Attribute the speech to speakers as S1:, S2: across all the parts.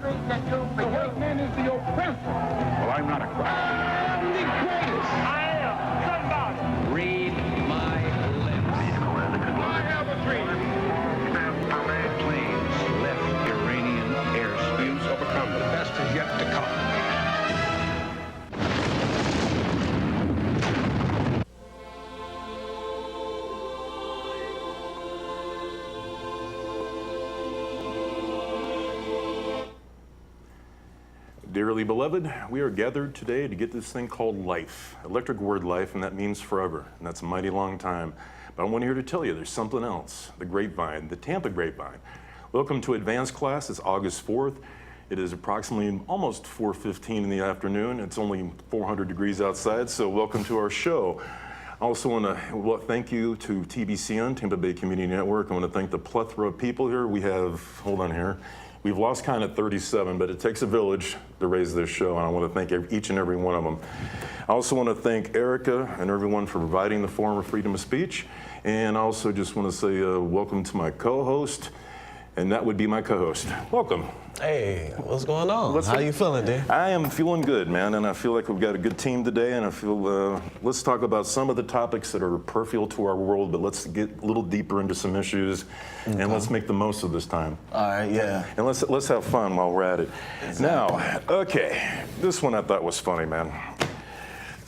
S1: The white man is the oppressor.
S2: Well, I'm not a crime.
S1: I'm the greatest.
S3: I am somebody.
S2: Read my lips.
S1: I have a dream.
S2: Planes left Iranian airspace.
S4: Overcome. The best is yet to come.
S5: Dearly beloved, we are gathered today to get this thing called life. Electric word life, and that means forever, and that's a mighty long time. But I want here to tell you there's something else. The Grapevine, the Tampa Grapevine. Welcome to advanced class. It's August 4th. It is approximately almost 4:15 in the afternoon. It's only 400 degrees outside, so welcome to our show. I also want to thank you to TBCN, Tampa Bay Community Network. I want to thank the plethora of people here. We have, hold on here. We've lost count at 37, but it takes a village to raise this show, and I want to thank each and every one of them. I also want to thank Erica and everyone for providing the forum of freedom of speech, and I also just want to say welcome to my co-host, and that would be my co-host. Welcome.
S6: Hey, what's going on? How you feeling, Dan?
S5: I am feeling good, man, and I feel like we've got a good team today, and I feel, let's talk about some of the topics that are peripheral to our world, but let's get a little deeper into some issues, and let's make the most of this time.
S6: All right, yeah.
S5: And let's have fun while we're at it.
S6: Exactly.
S5: Now, okay, this one I thought was funny, man.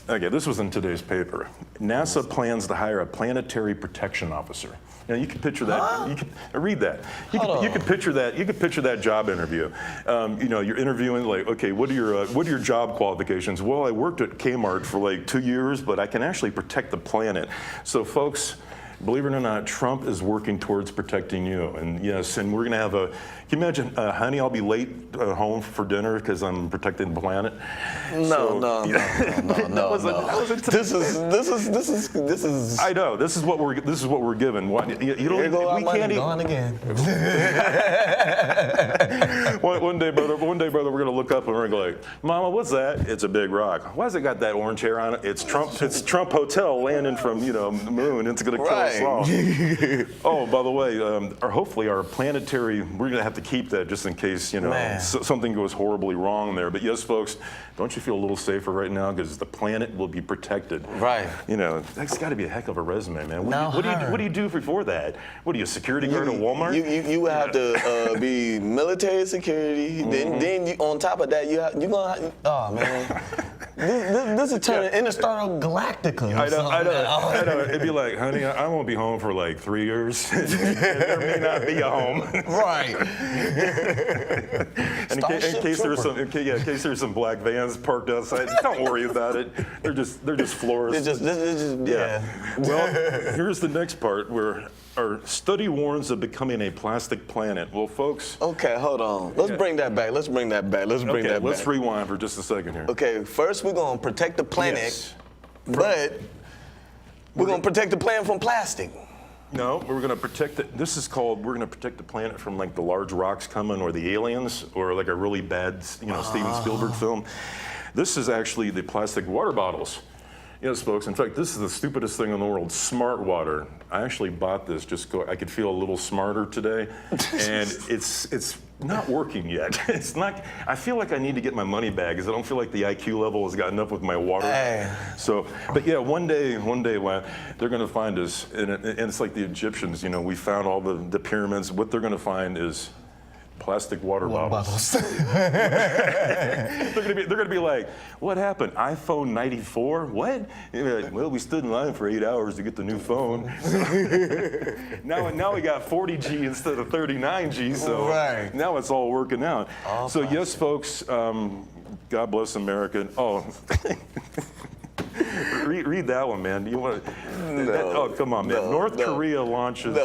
S5: Okay, this was in today's paper. NASA plans to hire a planetary protection officer. Now you can picture that.
S6: Huh?
S5: You can read that. You can picture that. You can picture that job interview. You know, you're interviewing like, okay, what are your job qualifications? Well, I worked at Kmart for like 2 years, but I can actually protect the planet. So, folks, believe it or not, Trump is working towards protecting you. And yes, and we're going to have a. Can you imagine, honey, I'll be late home for dinner because I'm protecting the planet?
S6: No. This is.
S5: I know. This is what we're given. Why, you don't.
S6: Here go our
S5: we
S6: money
S5: can't
S6: gone again.
S5: one day, brother, we're gonna look up and we're gonna go like, Mama, what's that? It's a big rock. Why has it got that orange hair on it? It's Trump. It's Trump Hotel landing from the moon. It's gonna kill us all. Oh, by the way, or hopefully our planetary. We're gonna have to keep that just in case something goes horribly wrong there. But yes, folks, don't you feel a little safer right now because the planet will be protected?
S6: Right.
S5: You know, that's got to be a heck of a resume, man. What do you do before that? What are you, a security guard at Walmart?
S6: You have to be military security. Then you, on top of that, you're gonna. Oh man. This is turning Interstellar Galactica.
S5: I know. It'd be like, honey, I won't be home for like 3 years. There may not be a home.
S6: Right.
S5: And in case there's some black vans parked outside, don't worry about it. They're just floors.
S6: Yeah.
S5: Well, here's the next part where our study warns of becoming a plastic planet. Well, folks.
S6: Okay, hold on. Let's bring that back. Let's
S5: Rewind for just a second here.
S6: Okay, first we're gonna protect the planet,
S5: Yes.
S6: but we're gonna protect the planet from plastic.
S5: No, we're going to protect it. We're going to protect the planet from like the large rocks coming or the aliens or like a really bad, Steven Spielberg film. This is actually the plastic water bottles. Yes, folks. In fact, this is the stupidest thing in the world, smart water. I actually bought this I could feel a little smarter today, and it's not working yet. It's not. I feel like I need to get my money back because I don't feel like the IQ level has gotten up with my water.
S6: Hey.
S5: So, but yeah, one day, well, they're going to find us, and it's like the Egyptians. We found all the pyramids. What they're going to find is plastic water bottles. They're gonna be like, what happened? iPhone 94? What? Like, well, we stood in line for 8 hours to get the new phone. now we got 40G instead of 39G. So now it's all working out. So yes, folks. God bless America. Oh. Read that one, man. You want? Oh, come on, man. North Korea launches.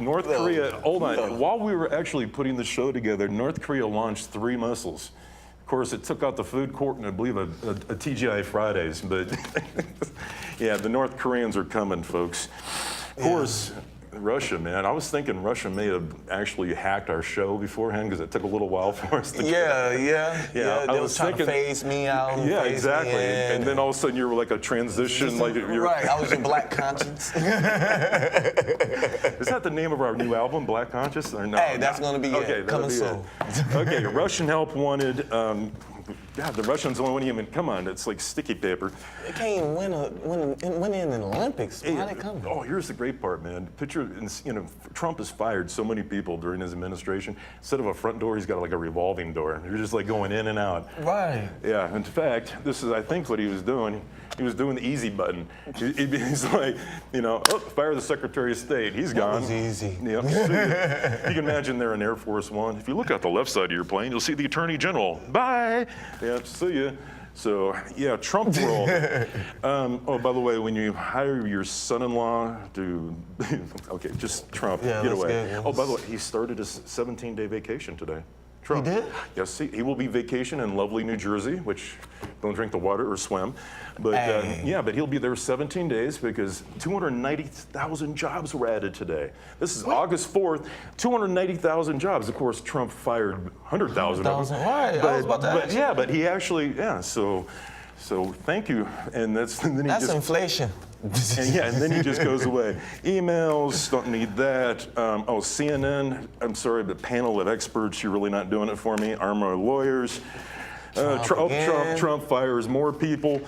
S5: North Korea. Hold on. While we were actually putting the show together, North Korea launched 3 missiles. Of course, it took out the food court and I believe a TGI Fridays. But yeah, the North Koreans are coming, folks. Of course. Russia, man. I was thinking Russia may have actually hacked our show beforehand because it took a little while for us to
S6: Yeah.
S5: I
S6: They was trying to phase me out.
S5: Yeah,
S6: phase
S5: exactly.
S6: Me in.
S5: And then all of a sudden you were like a transition, like you're
S6: Right, I was your black conscience.
S5: Is that the name of our new album, Black Conscious? Or no?
S6: Hey, that's gonna be
S5: okay,
S6: coming
S5: soon. Okay, Russian help wanted. God, the Russians only even come on. It's like sticky paper.
S6: They can't even win in the Olympics. Why they coming?
S5: Oh, here's the great part, man. Picture, Trump has fired so many people during his administration. Instead of a front door, he's got like a revolving door. You're just like going in and out.
S6: Right.
S5: Yeah. In fact, this is, I think, what he was doing. He was doing the easy button. He's like, fire the Secretary of State. He's gone.
S6: That was easy.
S5: Yep. You can imagine they're in Air Force One. If you look out the left side of your plane, you'll see the Attorney General. Bye. Yeah, see ya. So, yeah, Trump world. Oh, by the way, when you hire your son-in-law to, okay, just Trump, get away.
S6: Good.
S5: Oh, by the way, he started his 17-day vacation today. Trump.
S6: He did?
S5: Yes, he will be vacation in lovely New Jersey, which don't drink the water or swim. But but he'll be there 17 days because 290,000 jobs were added today. This is August 4th, 290,000 jobs. Of course, Trump fired 100,000 of them.
S6: Right, I was about to ask you.
S5: But he actually, so thank you. And that's, and then he
S6: That's
S5: just,
S6: inflation.
S5: and then he just goes away. Emails, don't need that. CNN, I'm sorry, but panel of experts, you're really not doing it for me. Armor lawyers. Trump fires more people.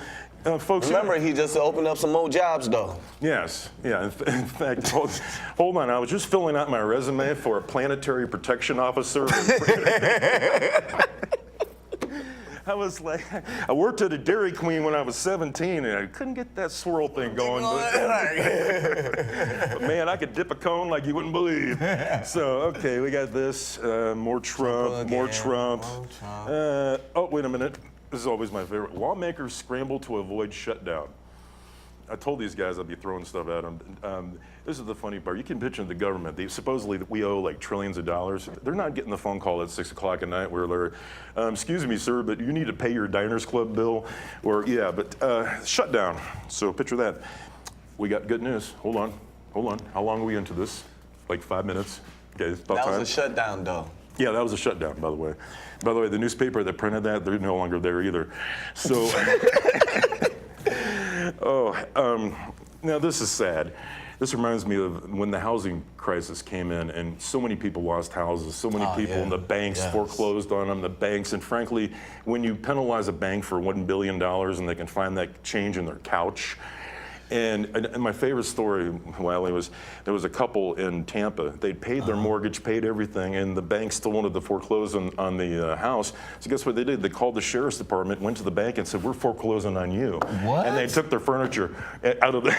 S5: Folks,
S6: Remember, he just opened up some more jobs, though.
S5: Yes, yeah. In fact, hold on. I was just filling out my resume for a planetary protection officer. I was like, I worked at a Dairy Queen when I was 17, and I couldn't get that swirl thing going. But man, I could dip a cone like you wouldn't believe. So, okay, we got this. More Trump, more Trump. Oh, wait a minute. This is always my favorite. Lawmakers scramble to avoid shutdown. I told these guys I'd be throwing stuff at them. This is the funny part. You can picture the government. Supposedly we owe like trillions of dollars. They're not getting the phone call at 6 o'clock at night where they're, excuse me, sir, but you need to pay your Diners Club bill. Or, yeah, but shutdown. So picture that. We got good news. Hold on. How long are we into this? Like 5 minutes? Okay, it's about time.
S6: That was a shutdown, though.
S5: Yeah, that was a shutdown, by the way. By the way, the newspaper that printed that, they're no longer there either. So, now this is sad. This reminds me of when the housing crisis came in and so many people lost houses, so many people and the banks foreclosed on them, the banks. And frankly, when you penalize a bank for $1 billion and they can find that change in their couch, and my favorite story, Wiley, was there was a couple in Tampa. They'd paid their mortgage, paid everything, and the bank still wanted to foreclose on the house. So guess what they did? They called the sheriff's department, went to the bank, and said, "We're foreclosing on you."
S6: What?
S5: And they took their furniture out of the.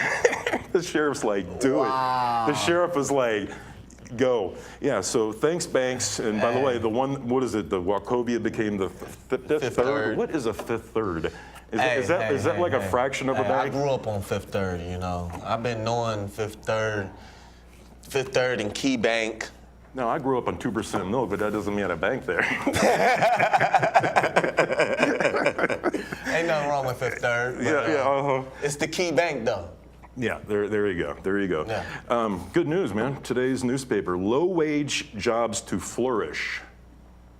S5: The sheriff's like, "Do it." The sheriff was like, "Go." Yeah, so thanks, banks. And by the way, the one, what is it? The Wachovia became the fifth third. What is a fifth third? Is that like a fraction of a bank?
S6: I grew up on Fifth Third, I've been knowing Fifth Third and Key Bank.
S5: No, I grew up on 2% milk, but that doesn't mean I had a bank there.
S6: Ain't nothing wrong with Fifth Third. But, it's the Key Bank, though.
S5: Yeah, there you go. There you go.
S6: Yeah.
S5: Good news, man. Today's newspaper, low-wage jobs to flourish.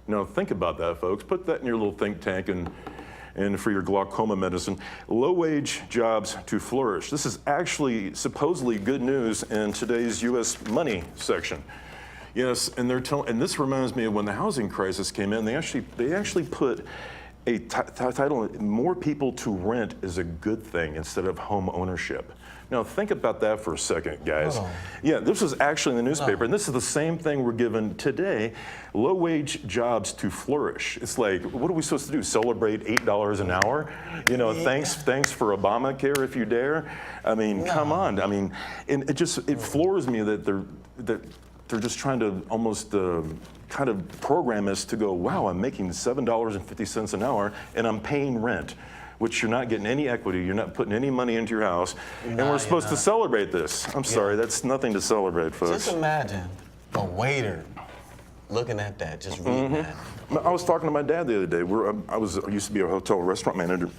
S5: Now, think about that, folks. Put that in your little think tank and for your glaucoma medicine, low-wage jobs to flourish. This is actually supposedly good news in today's U.S. Money section. Yes, and and this reminds me of when the housing crisis came in. They actually put a title: "More people to rent is a good thing" instead of home ownership. Now think about that for a second, guys. Yeah, this was actually in the newspaper, and this is the same thing we're given today: low-wage jobs to flourish. It's like, what are we supposed to do? Celebrate $8 an hour? Thanks for Obamacare if you dare. I mean, come on. I mean, and it floors me that they're just trying to almost kind of program us to go, wow, I'm making $7.50 an hour and I'm paying rent, which you're not getting any equity, you're not putting any money into your house, and we're supposed to celebrate this. I'm sorry, that's nothing to celebrate, folks.
S6: Just imagine a waiter looking at that, just reading that.
S5: I was talking to my dad the other day. I used to be a hotel restaurant manager,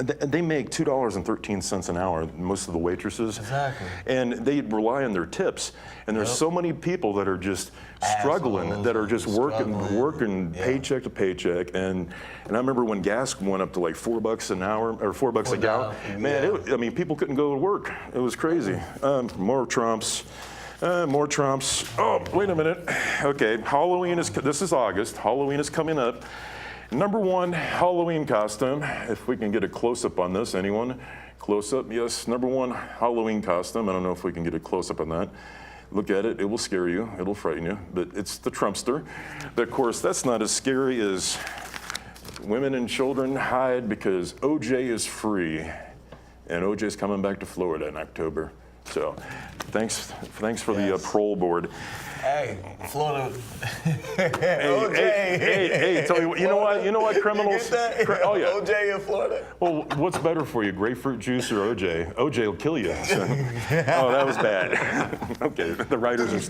S5: they make $2.13 an hour, most of the waitresses.
S6: Exactly.
S5: And they rely on their tips. And there's so many people that are just struggling,
S6: Assholes
S5: that are just
S6: struggling.
S5: working
S6: Yeah.
S5: paycheck to paycheck. And I remember when gas went up to like $4 an hour, or $4 a gallon. Man,
S6: yeah.
S5: people couldn't go to work. It was crazy. More Trumps. More Trumps. Oh, wait a minute. Okay, Halloween this is August. Halloween is coming up. Number one Halloween costume, if we can get a close-up on this, anyone? Close-up, yes, number one Halloween costume. I don't know if we can get a close-up on that. Look at it, it will scare you, it'll frighten you, but it's the Trumpster. But of course, that's not as scary as women and children hide because OJ is free, and OJ's coming back to Florida in October. So, thanks for the parole board.
S6: Hey, Florida.
S5: Hey, tell you what, you know what, criminals?
S6: Get that?
S5: Oh yeah.
S6: OJ in Florida.
S5: Well, what's better for you, grapefruit juice or OJ? OJ will kill you. So. Oh, that was bad. Okay, the writers are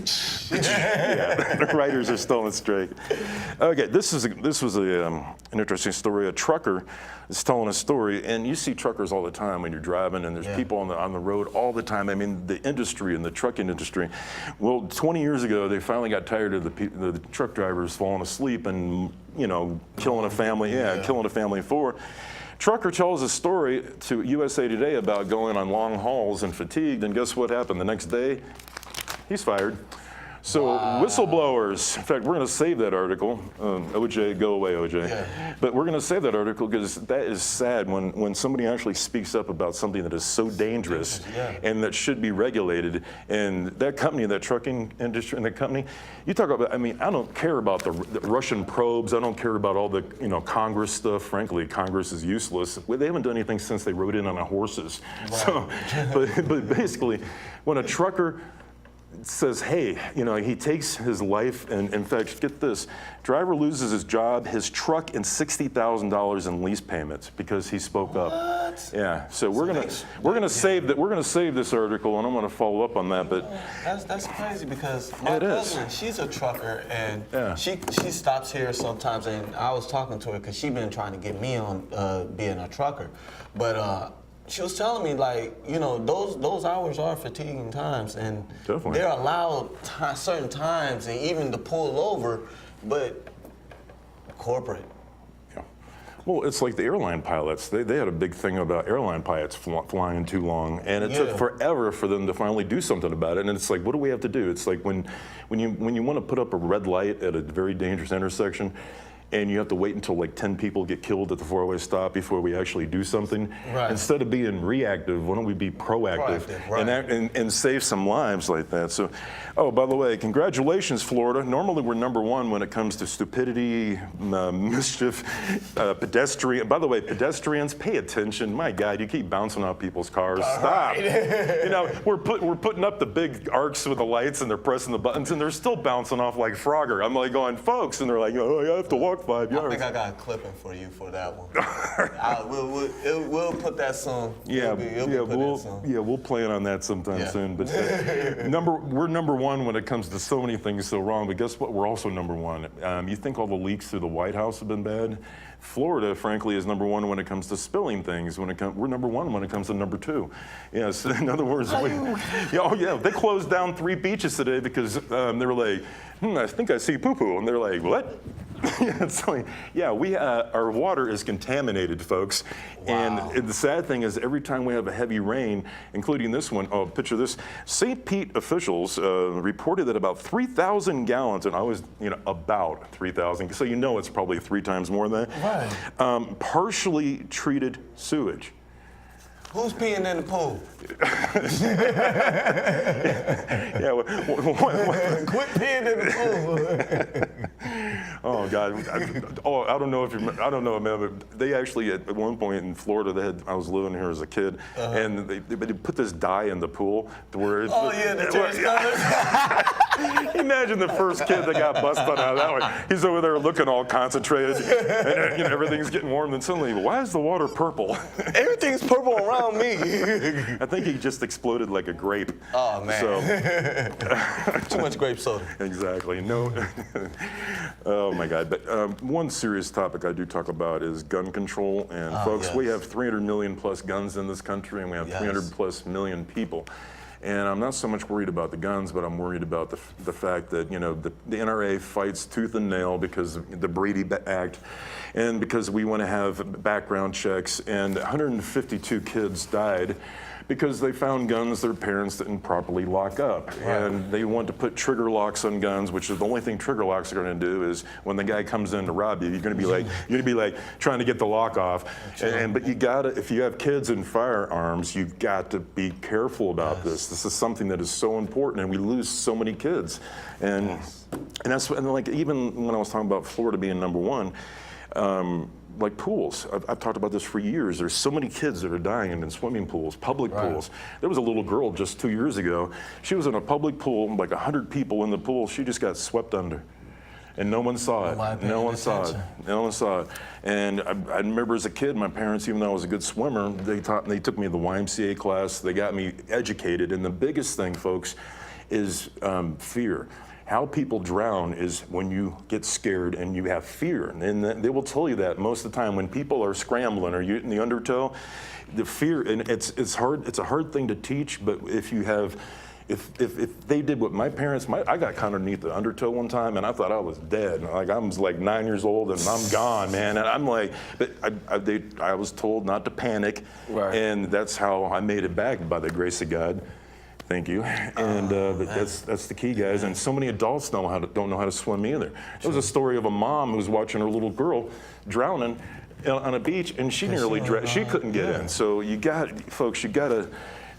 S5: still straight. Okay, this was an interesting story. A trucker is telling a story, and you see truckers all the time when you're driving, and there's people on the road all the time. I mean, the industry and the trucking industry. Well, 20 years ago, they finally got tired of the truck drivers falling asleep and killing a family. Killing a family of four. Trucker tells a story to USA Today about going on long hauls and fatigued, and guess what happened? The next day, he's fired. So whistleblowers, in fact, we're going to save that article. OJ, go away, OJ.
S6: Yeah.
S5: But we're going to save that article because that is sad when somebody actually speaks up about something that is so dangerous and that should be regulated. And that company, that trucking industry, and that company, you talk about, I mean, I don't care about the Russian probes. I don't care about all the Congress stuff. Frankly, Congress is useless. They haven't done anything since they rode in on the horses. Right. So, but basically, when a trucker says, hey, he takes his life, and in fact, get this, driver loses his job, his truck, and $60,000 in lease payments because he spoke up. Yeah, so we're gonna save this article, and I'm gonna follow up on that. But
S6: that's crazy because my cousin, she's a trucker, and she stops here sometimes, and I was talking to her because she's been trying to get me on being a trucker, but. She was telling me, like, those hours are fatiguing times, and they're allowed certain times and even to pull over, but corporate.
S5: Yeah. Well, it's like the airline pilots. They had a big thing about airline pilots flying too long, and it took forever for them to finally do something about it. And it's like, what do we have to do? It's like when you want to put up a red light at a very dangerous intersection, and you have to wait until like 10 people get killed at the four-way stop before we actually do something. Right. Instead of being reactive, why don't we be proactive and save some lives like that? So, oh, by the way, congratulations, Florida. Normally we're number one when it comes to stupidity, mischief, pedestrian. By the way, pedestrians, pay attention. My God, you keep bouncing off people's cars. Stop. Right. We're putting up the big arcs with the lights, and they're pressing the buttons, and they're still bouncing off like Frogger. I'm like going, folks, and they're like, oh, I have to walk 5 yards.
S6: I think I got a clipping for you for that one. We'll put that soon.
S5: We'll plan on that sometime soon. But we're number one when it comes to so many things so wrong. But guess what? We're also number one. You think all the leaks through the White House have been bad? Florida, frankly, is number one when it comes to spilling things. We're number one when it comes to number two. Yes, in other words, they closed down 3 beaches today because they were like, I think I see poo-poo, and they're like, what? It's like, our water is contaminated, folks. Wow. And the sad thing is, every time we have a heavy rain, including this one, picture this, St. Pete officials reported that about 3,000 gallons, and I was, about 3,000, so it's probably 3 times more than that, partially treated sewage.
S6: Who's peeing in the pool? Quit peeing in the pool.
S5: Oh God! I don't know, man. But they actually, at one point in Florida, I was living here as a kid, and they put this dye in the pool to where.
S6: The change colors.
S5: Imagine the first kid that got busted out of that one. He's over there looking all concentrated, and you know, everything's getting warm. Then suddenly, why is the water purple?
S6: Everything's purple around me.
S5: I think he just exploded like a grape.
S6: Oh man.
S5: So,
S6: too much grape soda.
S5: Exactly. No. Oh my God. But one serious topic I do talk about is gun control. And folks,
S6: yes.
S5: we have 300 million plus guns in this country, and we have 300 plus million people. And I'm not so much worried about the guns, but I'm worried about the fact that, you know, the NRA fights tooth and nail because of the Brady Act and because we want to have background checks. And 152 kids died because they found guns their parents didn't properly lock up. Right. And they want to put trigger locks on guns, which is the only thing trigger locks are going to do is when the guy comes in to rob you, you're going to be like trying to get the lock off. But you gotta, if you have kids and firearms, you've got to be careful about this. This is something that is so important, and we lose so many kids. And and like even when I was talking about Florida being #1. Like pools. I've talked about this for years. There's so many kids that are dying in swimming pools, public pools. There was a little girl just 2 years ago. She was in a public pool, like 100 people in the pool. She just got swept under. And no one saw it. No one saw it. No one saw it. And I remember as a kid, my parents, even though I was a good swimmer, they took me to the YMCA class. They got me educated. And the biggest thing, folks, is fear. How people drown is when you get scared and you have fear. And they will tell you that most of the time when people are scrambling or you're in the undertow, the fear, and it's hard. It's a hard thing to teach, but if they did what my parents, I got caught underneath the undertow one time and I thought I was dead. Like I was like 9 years old and I'm gone, man. And I'm like, but I was told not to panic, and that's how I made it back by the grace of God. Thank you. And that's the key, guys. And so many adults don't know how to swim either. There was a story of a mom who was watching her little girl drowning on a beach, and she nearly drowned. She couldn't get in. So you got, folks, you got to.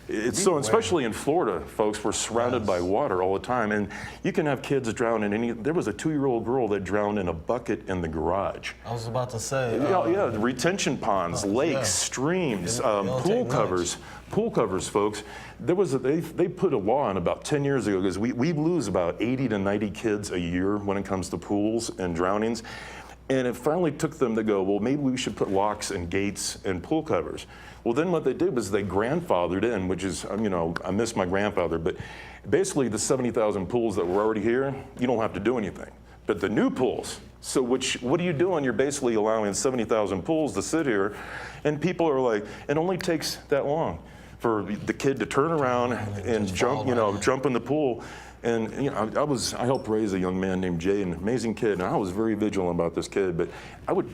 S5: It's so, especially in Florida, folks, we're surrounded by water all the time, and you can have kids drown in any. There was a 2-year-old girl that drowned in a bucket in the garage.
S6: I was about to say.
S5: Yeah, retention ponds, lakes, streams, pool covers. Pool covers, folks. They put a law in about 10 years ago because we lose about 80 to 90 kids a year when it comes to pools and drownings. And it finally took them to go, well, maybe we should put locks and gates and pool covers. Well, then what they did was they grandfathered in, which is, you know, I miss my grandfather, but basically the 70,000 pools that were already here, you don't have to do anything. But the new pools, so what are you doing? You're basically allowing 70,000 pools to sit here, and people are like, it only takes that long for the kid to turn around and jump, jump in the pool. And you know, I helped raise a young man named Jay, an amazing kid, and I was very vigilant about this kid. But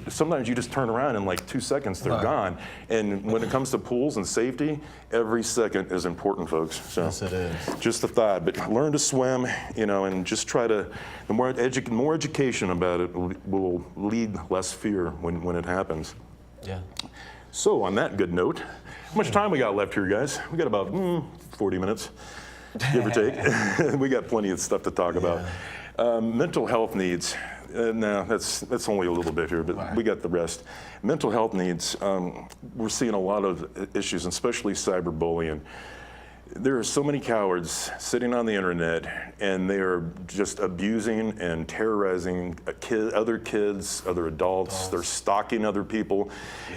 S5: sometimes you just turn around in like 2 seconds, they're gone. And when it comes to pools and safety, every second is important, folks. So
S6: yes, it is.
S5: Just a thought. But learn to swim, and just try to. The more education about it will lead less fear when it happens.
S6: Yeah.
S5: So on that good note, how much time we got left here, guys? We got about 40 minutes. Give or take. We got plenty of stuff to talk about. Mental health needs. No, that's only a little bit here, but we got the rest. Mental health needs. We're seeing a lot of issues, especially cyberbullying. There are so many cowards sitting on the internet, and they are just abusing and terrorizing other kids, other adults. They're stalking other people.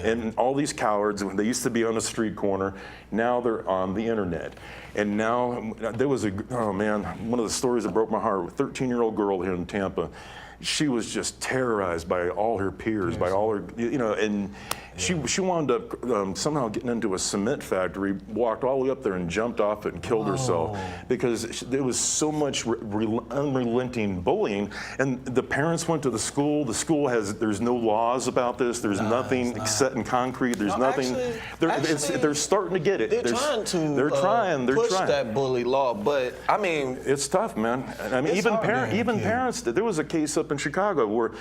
S5: And all these cowards, they used to be on the street corner, now they're on the internet. And now, there was one of the stories that broke my heart, a 13-year-old girl here in Tampa. She was just terrorized by all her peers, by all her, and she wound up somehow getting into a cement factory, walked all the way up there and jumped off it and killed herself because there was so much unrelenting bullying. And the parents went to the school. The school there's no laws about this. There's nothing set in concrete. There's nothing. They're starting to get it.
S6: They're trying to push that bully law, but I mean,
S5: it's tough, man. I mean, even parents. There was a case up in Chicago where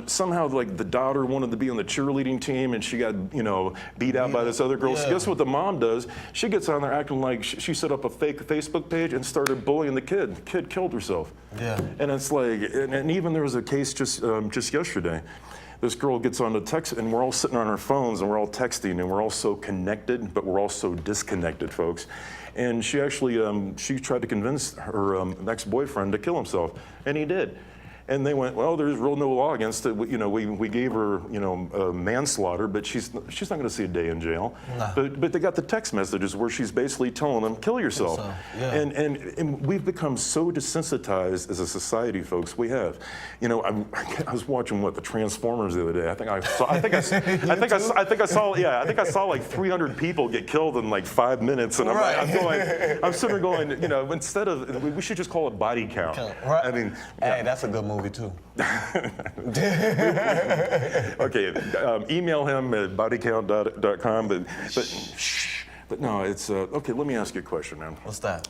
S5: somehow like the daughter wanted to be on the cheerleading team and she got beat out by this other girl. So guess what the mom does? She gets on there acting like she set up a fake Facebook page and started bullying the kid. The kid killed herself.
S6: Yeah.
S5: And it's like, and even there was a case just yesterday. this girl gets on the text, and we're all sitting on our phones, and we're all texting, and we're all so connected, but we're all so disconnected, folks. And she actually, she tried to convince her ex-boyfriend to kill himself, and he did. And they went, well, there's real no law against it. We gave her, manslaughter, but she's not going to see a day in jail.
S6: Nah.
S5: But they got the text messages where she's basically telling them, kill yourself.
S6: Yeah.
S5: And we've become so desensitized as a society, folks. We have. I was watching the Transformers the other day. I think I saw like 300 people get killed in like 5 minutes, and I'm sitting there going, instead of, we should just call it body count.
S6: Right.
S5: I mean,
S6: hey, that's a good movie too.
S5: Okay, email him at bodycount.com, but no, it's okay. Let me ask you a question, man.
S6: What's that?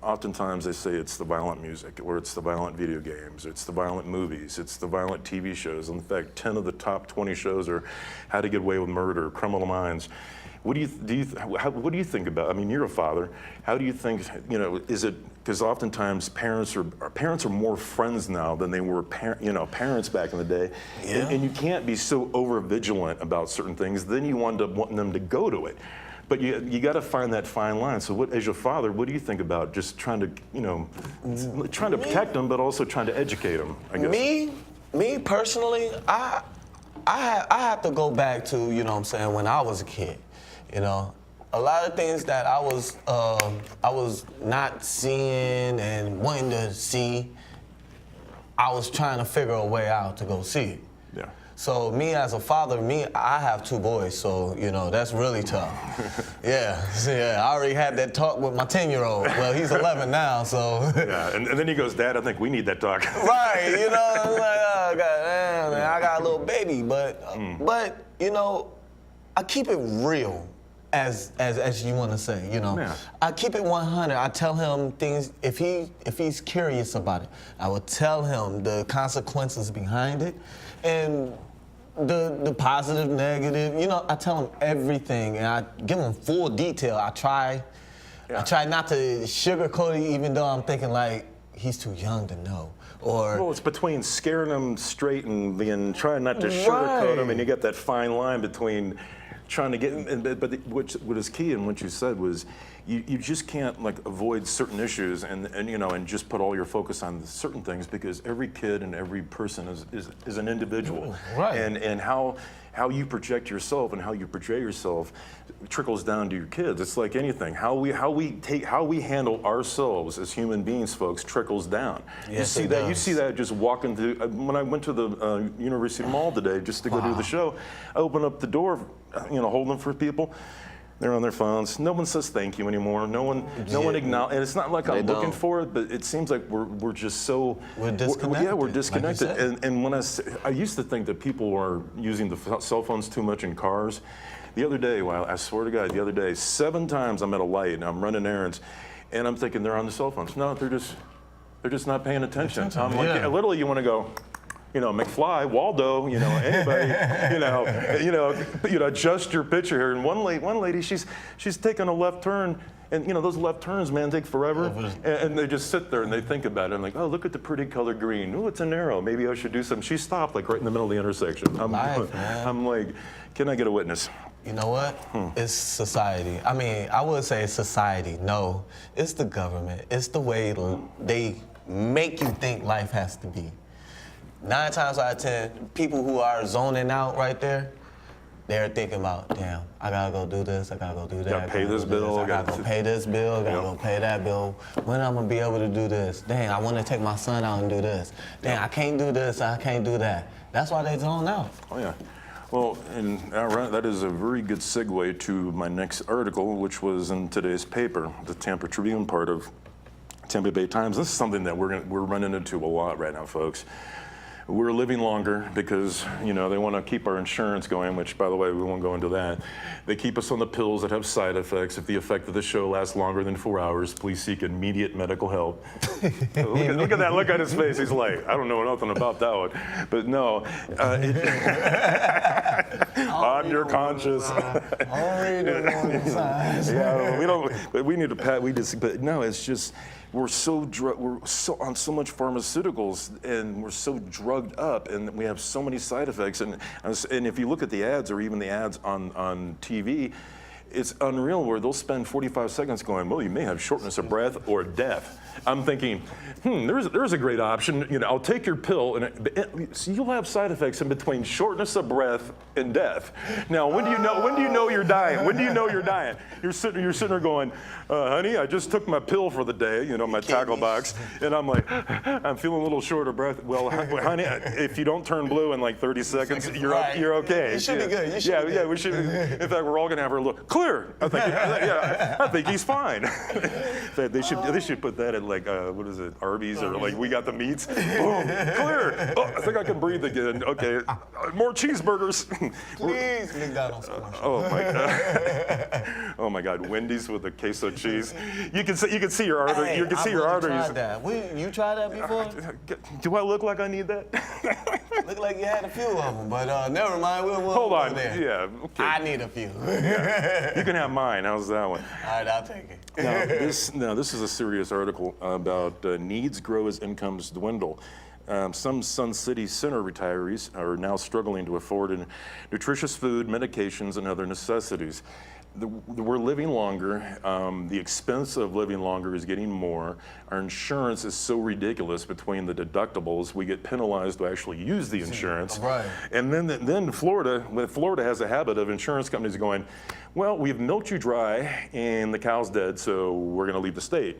S5: Oftentimes they say it's the violent music, or it's the violent video games, it's the violent movies, it's the violent TV shows. In fact, 10 of the top 20 shows are How to Get Away with Murder, Criminal Minds. What do you think about? I mean, you're a father. How do you think? Is it because oftentimes parents are more friends now than they were parents back in the day,
S6: yeah.
S5: and you can't be so over vigilant about certain things. Then you wind up wanting them to go to it. But you got to find that fine line. So, as your father, what do you think about just trying to, trying to protect them, but also trying to educate them? I guess.
S6: Me personally, I have to go back to when I was a kid. A lot of things that I was not seeing and wanting to see, I was trying to figure a way out to go see it.
S5: Yeah.
S6: So me as a father, I have 2 boys, so that's really tough. Yeah, I already had that talk with my 10-year-old. Well, he's 11 now, so.
S5: Yeah, and then he goes, Dad, I think we need that talk.
S6: Right, I'm like, oh, God, man, I got a little baby, but I keep it real. As you want to say,
S5: Yeah.
S6: I keep it 100. I tell him things if he's curious about it. I will tell him the consequences behind it, and the positive, negative. I tell him everything, and I give him full detail. I try not to sugarcoat it, even though I'm thinking like he's too young to know. Well,
S5: it's between scaring them straight and trying not to sugarcoat them, and you get that fine line between trying to get, but what is key and what you said was you just can't avoid certain issues and just put all your focus on certain things, because every kid and every person is an individual.
S6: Right.
S5: And how you project yourself and how you portray yourself trickles down to your kids. It's like anything. How we handle ourselves as human beings, folks, trickles down.
S6: Yes,
S5: You see that just walking through. When I went to the University Mall today just to go do the show, I opened up the door, holding for people. They're on their phones. No one says thank you anymore. No one acknowledges. And it's not like I'm looking for it, but it seems like we're just so.
S6: We're disconnected.
S5: We're disconnected.
S6: Like
S5: and when I used to think that people are using the cell phones too much in cars. The other day, I swear to God, 7 times I'm at a light and I'm running errands, and I'm thinking they're on the cell phones. No, they're just not paying attention. I'm like, literally, you want to go. McFly, Waldo, anybody, adjust your picture here. And one lady, she's taking a left turn, and those left turns, man, take forever. And they just sit there and they think about it. And like, oh, look at the pretty color green. Oh, it's a narrow. Maybe I should do something. She stopped right in the middle of the intersection. I'm like, can I get a witness?
S6: You know what? It's society. I mean, I would say society. No, it's the government. It's the way they make you think life has to be. 9 times out of 10, people who are zoning out right there, they're thinking about, damn, I gotta go do this, I gotta go do that.
S5: Gotta pay this bill.
S6: I gotta go pay this bill, gotta go pay that bill. When am I gonna be able to do this? Dang, I wanna take my son out and do this. Dang, I can't do this, I can't do that. That's why they zone out.
S5: Oh, yeah. Well, and that is a very good segue to my next article, which was in today's paper, the Tampa Tribune part of Tampa Bay Times. This is something that we're running into a lot right now, folks. We're living longer because, they want to keep our insurance going, which, by the way, we won't go into that. They keep us on the pills that have side effects. If the effect of the show lasts longer than 4 hours, please seek immediate medical help. Look at that look on his face. He's like, I don't know nothing about that one. But no. On your conscience.
S6: I'll read the warning signs.
S5: Yeah, we don't. But we need to pat. We just. But no, it's just we're so on so much pharmaceuticals, and we're so drugged up, and we have so many side effects. And if you look at the ads, or even the ads on TV, it's unreal where they'll spend 45 seconds going, well, you may have shortness of breath or death. I'm thinking, there's a great option. You know, I'll take your pill, and so you'll have side effects in between shortness of breath and death. Now, when do you know you're dying? When do you know you're dying? You're sitting there going, honey, I just took my pill for the day, you know, my tackle box, and I'm like, I'm feeling a little short of breath. Well, honey, if you don't turn blue in like 30 seconds, you're okay.
S6: You should be good. You should be good.
S5: Yeah, we should. In fact, we're all gonna have our look clear. I think he's fine. They should put that at like what is it, Arby's, or like we got the meats. Boom, clear. Oh, I think I can breathe again. Okay, more cheeseburgers.
S6: Please, McDonald's commercial.
S5: Oh my God. Oh my God, Wendy's with a queso cheese. You can see your artery.
S6: Hey,
S5: you can see your arteries.
S6: Tried that. You tried that before?
S5: Do I look like I need that?
S6: Look like you had a few of them, but never mind. We'll
S5: Hold on.
S6: there.
S5: Yeah. Okay.
S6: I need a few.
S5: You can have mine. How's that one?
S6: All right, I'll take it.
S5: Now, this is a serious article about needs grow as incomes dwindle. Some Sun City Center retirees are now struggling to afford nutritious food, medications, and other necessities. We're living longer. The expense of living longer is getting more. Our insurance is so ridiculous between the deductibles. We get penalized to actually use the insurance.
S6: Right.
S5: And then Florida has a habit of insurance companies going, well, we've milked you dry and the cow's dead, so we're going to leave the state.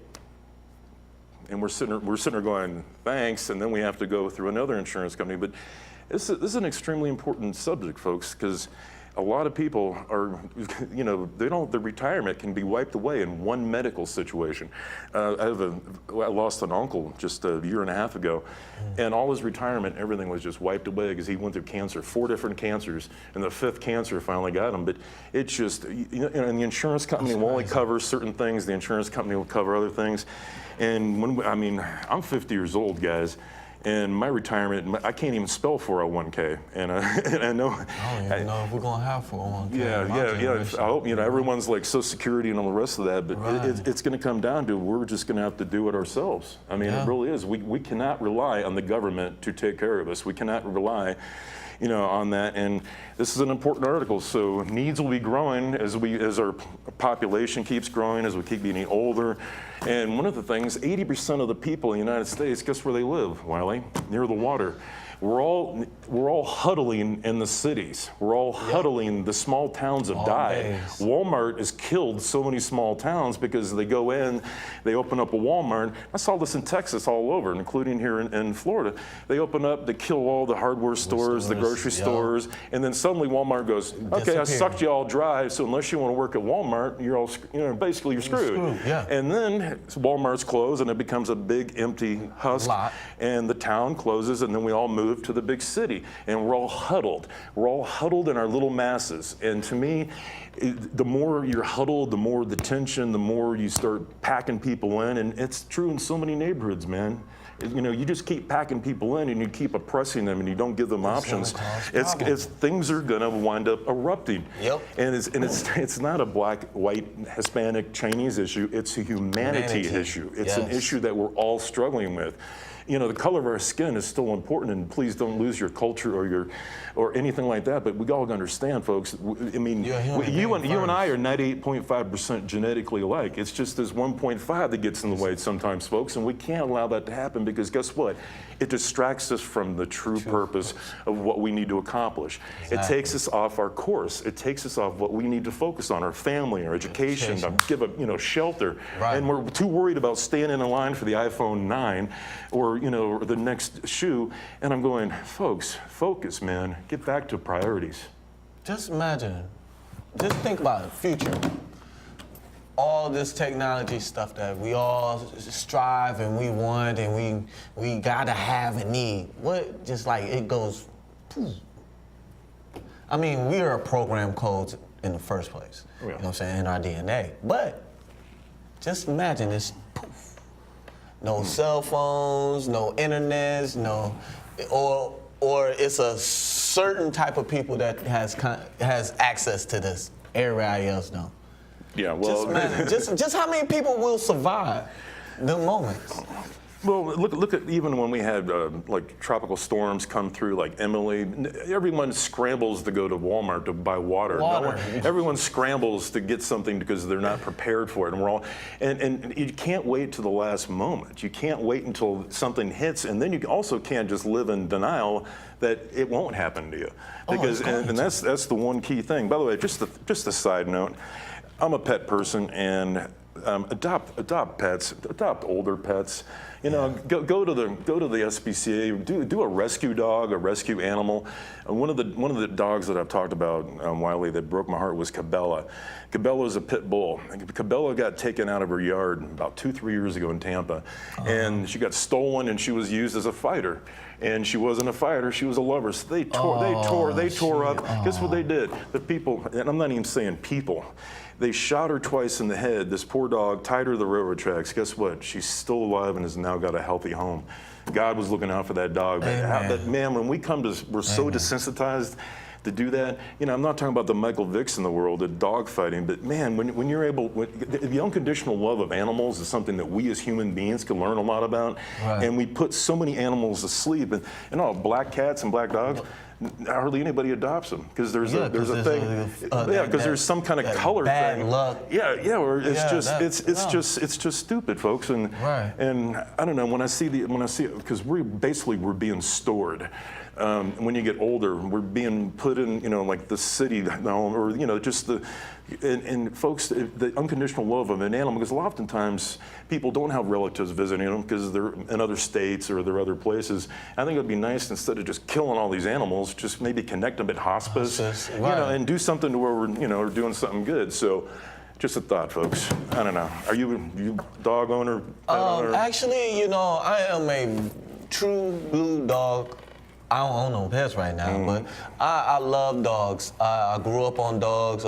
S5: And we're sitting there going, thanks, and then we have to go through another insurance company. But this is an extremely important subject, folks, because a lot of people are, you know, their retirement can be wiped away in one medical situation. I lost an uncle just a year and a half ago, and all his retirement, everything was just wiped away because he went through cancer, 4 different cancers, and the 5th cancer finally got him. But it's just, you know, and the insurance company will only cover certain things. The insurance company will cover other things. And I'm 50 years old, guys. And my retirement, I can't even spell 401k, and I know.
S6: I don't even know if we're gonna have 401k.
S5: Yeah. I hope, you know, everyone's like Social Security and all the rest of that, but
S6: Right.
S5: it's going to come down to we're just going to have to do it ourselves. I mean, It really is. We cannot rely on the government to take care of us. We cannot rely, you know, on that. And this is an important article. So needs will be growing as our population keeps growing, as we keep getting older. And one of the things, 80% of the people in the United States, guess where they live, Wiley? Near the water. We're all huddling in the cities. We're all huddling. The small towns have died.
S6: Days.
S5: Walmart has killed so many small towns because they go in, they open up a Walmart. I saw this in Texas all over, including here in Florida. They open up, they kill all the hardware stores, the grocery stores, and then suddenly Walmart goes, okay, I sucked you all dry, so unless you want to work at Walmart, you're all, you know, basically you're screwed.
S6: Yeah.
S5: And then Walmart's closed and it becomes a big empty husk, and the town closes, and then we all move to the big city, and we're all huddled. We're all huddled in our little masses. And to me, the more you're huddled, the more the tension, the more you start packing people in. And it's true in so many neighborhoods, man. You know, you just keep packing people in and you keep oppressing them and you don't give them options. It's things are gonna wind up erupting.
S6: Yep.
S5: And it's not a black, white, Hispanic, Chinese issue. It's a humanity issue. It's an issue that we're all struggling with. You know, the color of our skin is still important, and please don't lose your culture or anything like that. But we all understand, folks. I mean, you and I are 98.5% genetically alike. It's just this 1.5 that gets in the way sometimes, folks, and we can't allow that to happen because guess what? It distracts us from the true purpose of what we need to accomplish. It takes us off our course. It takes us off what we need to focus on: our family, our education, to give a shelter.
S6: Right.
S5: And we're too worried about staying in a line for the iPhone 9 or the next shoe. And I'm going, folks, focus, man. Get back to priorities.
S6: Just imagine, just think about the future. All this technology stuff that we all strive and we want and we gotta have and need. What, just like it goes, poof. I mean, we are program codes in the first place. You know what I'm saying, in our DNA. But just imagine this, poof. No cell phones, no internets, or or it's a certain type of people that has access to this. Everybody else don't.
S5: Yeah, well,
S6: Just how many people will survive the moments?
S5: Well, look at even when we had like tropical storms come through, like Emily. Everyone scrambles to go to Walmart to buy water. Everyone scrambles to get something because they're not prepared for it, and we're all. And you can't wait to the last moment. You can't wait until something hits, and then you also can't just live in denial that it won't happen to you, because and that's the one key thing. By the way, just a side note, I'm a pet person, and adopt pets, adopt older pets. You know, go to the SPCA, do a rescue dog, a rescue animal. One of the dogs that I've talked about, Wiley, that broke my heart was Cabela. Cabela is a pit bull. Cabela got taken out of her yard about 2-3 years ago in Tampa, and she got stolen, and she was used as a fighter. And she wasn't a fighter; she was a lover. So they tore up. Guess what they did? The people, and I'm not even saying people. They shot her twice in the head. This poor dog, tied her to the railroad tracks. Guess what? She's still alive and has now got a healthy home. God was looking out for that dog. But man, when we come to, we're so desensitized to do that. You know, I'm not talking about the Michael Vicks in the world, the dog fighting, but man, when you're able, the unconditional love of animals is something that we as human beings can learn a lot about. Right. And we put so many animals to sleep, and all black cats and black dogs. Hardly anybody adopts them because there's a thing. Because there's some kind of color
S6: bad
S5: thing.
S6: Luck.
S5: Or it's just stupid, folks. And I don't know, when I see because we're being stored. When you get older, we're being put in, you know, like the city home, or you know, just and folks, the unconditional love of an animal, because oftentimes people don't have relatives visiting them because they're in other states or they're other places. I think it would be nice, instead of just killing all these animals, just maybe connect them at hospice, you know, and do something to where we're doing something good. So. Just a thought, folks. I don't know. Are you dog owner? Pet owner?
S6: Actually, you know, I am a true blue dog. I don't own no pets right now, but I love dogs. I grew up on dogs.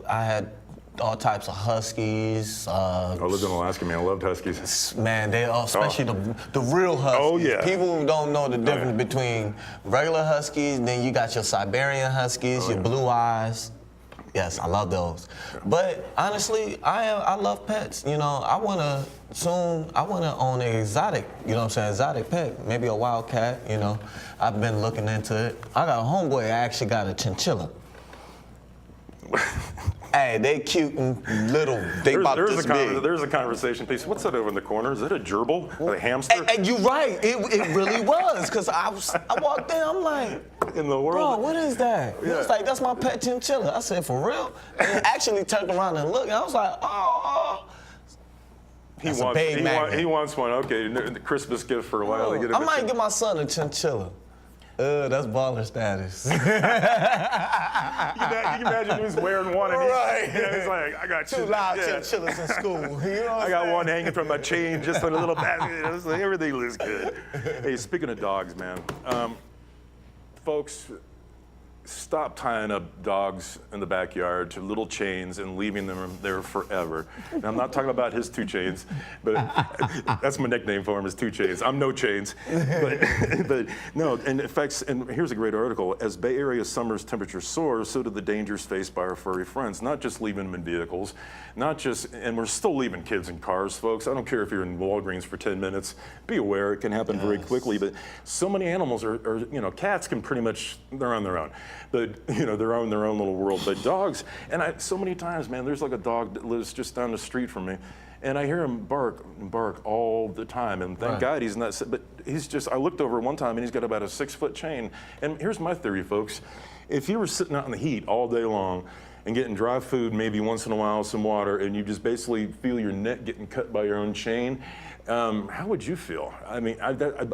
S6: I had all types of huskies.
S5: I lived in Alaska, man. I loved huskies.
S6: Man, they are, especially the real huskies.
S5: Oh, yeah.
S6: People don't know the difference between regular huskies, then you got your Siberian huskies, your blue eyes. Yes, I love those. But honestly, I love pets. You know, I wanna own an exotic, you know what I'm saying, exotic pet, maybe a wild cat, you know. I've been looking into it. I got a homeboy that actually got a chinchilla. Hey, they cute and little.
S5: There's a conversation piece. What's that over in the corner? Is that a gerbil? A hamster?
S6: And you're right. It really was. Because I walked in, I'm like,
S5: in the world.
S6: Bro, what is that? He was like, that's my pet chinchilla. I said, for real? And he actually turned around and looked. And I was like, oh.
S5: He wants one. Okay, the Christmas gift for a while.
S6: I might get my son a chinchilla. That's baller status.
S5: You can imagine he was wearing one, and he's like, I got
S6: two live chinchillas in school. You know
S5: I got one hanging from my chain, just in a little basket. Everything looks good. Hey, speaking of dogs, man, folks, stop tying up dogs in the backyard to little chains and leaving them there forever. And I'm not talking about his 2 chains, but that's my nickname for him, is 2 chains. I'm no chains. But no, and in fact, and here's a great article. As Bay Area summer's temperature soars, so do the dangers faced by our furry friends. Not just leaving them in vehicles, and we're still leaving kids in cars, folks. I don't care if you're in Walgreens for 10 minutes. Be aware, it can happen very quickly. But so many animals are, you know, cats can pretty much, they're on their own. But, you know, they're in their own little world. But dogs, and so many times, man, there's like a dog that lives just down the street from me, and I hear him bark all the time. And thank God he's not, but he's just, I looked over one time and he's got about a 6-foot chain. And here's my theory, folks. If you were sitting out in the heat all day long and getting dry food, maybe once in a while, some water, and you just basically feel your neck getting cut by your own chain, how would you feel? I mean, I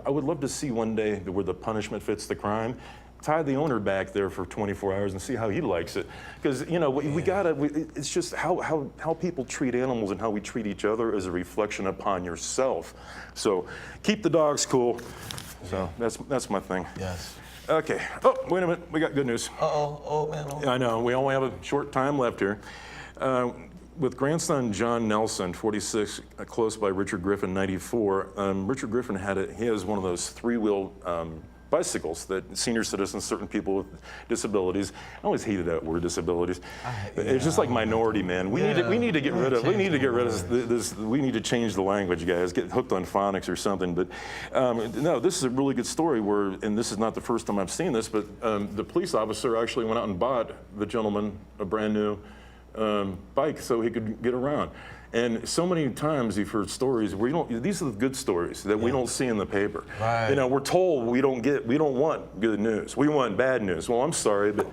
S5: would love to see one day where the punishment fits the crime. Tie the owner back there for 24 hours and see how he likes it. Because, you know, it's just how people treat animals and how we treat each other is a reflection upon yourself. So keep the dogs cool. So that's my thing.
S6: Yes.
S5: Okay. Oh, wait a minute. We got good news.
S6: Oh, man.
S5: I know. We only have a short time left here. With grandson John Nelson, 46, close by Richard Griffin, 94. Richard Griffin he has one of those 3-wheel bicycles that senior citizens, certain people with disabilities. I always hated that word, disabilities. It's just like minority, man. We need to get rid of this. We need to change the language, guys. Get hooked on phonics or something. But no, this is a really good story where, and this is not the first time I've seen this, but the police officer actually went out and bought the gentleman a brand new bike so he could get around. And so many times you've heard stories where these are the good stories that we don't see in the paper.
S6: Right.
S5: You know, we're told we don't want good news. We want bad news. Well, I'm sorry, but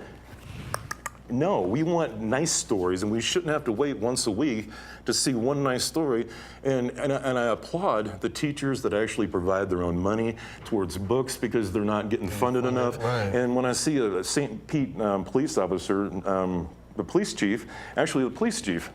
S5: no, we want nice stories, and we shouldn't have to wait once a week to see one nice story. And I applaud the teachers that actually provide their own money towards books because they're not getting funded enough.
S6: Right.
S5: And when I see a St. Pete police officer, the police chief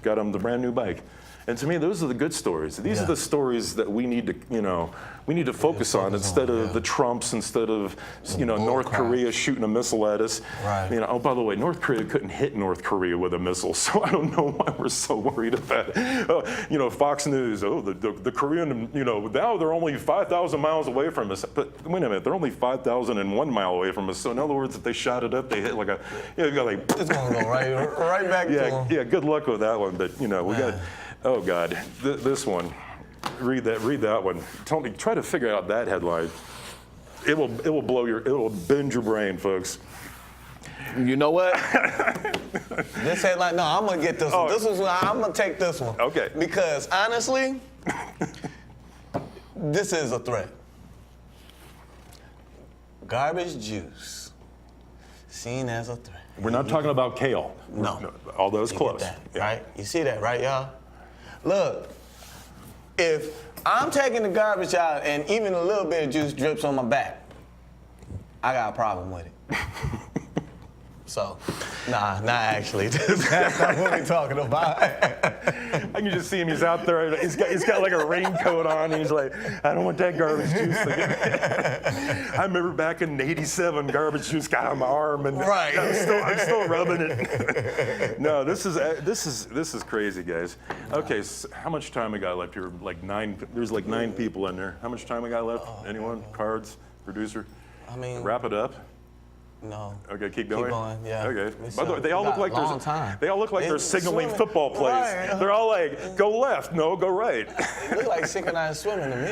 S5: got him the brand new bike. And to me, those are the good stories. These are the stories that we need to focus on instead of the Trumps, instead of North Korea shooting a missile at us.
S6: Right.
S5: Oh, by the way, North Korea couldn't hit North Korea with a missile, so I don't know why we're so worried about it. Fox News, the Korean, now they're only 5,000 miles away from us. But wait a minute, they're only 5,001 mile away from us. So in other words, if they shot it up, they hit like you got like.
S6: It's gonna go right back to them.
S5: Yeah, good luck with that one. But we got. Oh God, this one. Read that one. Try to figure out that headline. It will bend your brain, folks.
S6: You know what? This headline, no, I'm gonna get this one. I'm gonna take this one.
S5: Okay.
S6: Because honestly, this is a threat. Garbage juice, seen as a threat.
S5: We're not talking about kale.
S6: No.
S5: Although it's close.
S6: Get that, right? You see that, right, y'all? Look, if I'm taking the garbage out and even a little bit of juice drips on my back, I got a problem with it. So, nah, not actually. That's not what we're talking about.
S5: I can just see him. He's out there. He's got like a raincoat on, and he's like, I don't want that garbage juice. I remember back in '87, garbage juice got on my arm, and
S6: right.
S5: I'm still rubbing it. No, this is crazy, guys. Okay, so how much time we got left here? There's like 9 people in there. How much time we got left? Anyone? Cards? Producer?
S6: I mean,
S5: wrap it up.
S6: No.
S5: Okay, keep going.
S6: Keep going, yeah.
S5: Okay. By the way, they all look like they're signaling
S6: swimming.
S5: football plays.
S6: Right.
S5: They're all like, go left, no, go right.
S6: They look like synchronized swimming to me.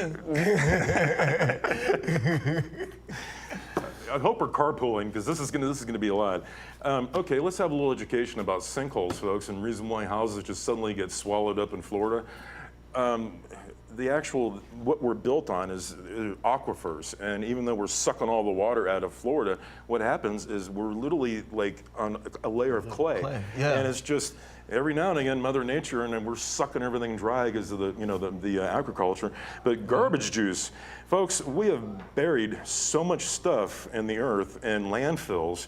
S5: I hope we're carpooling because this is gonna be a lot. Okay, let's have a little education about sinkholes, folks, and reason why houses just suddenly get swallowed up in Florida. What we're built on is aquifers, and even though we're sucking all the water out of Florida, what happens is we're literally like on a layer of clay.
S6: Yeah.
S5: And it's just every now and again Mother Nature, and then we're sucking everything dry because of the agriculture. But garbage juice, folks, we have buried so much stuff in the earth and landfills,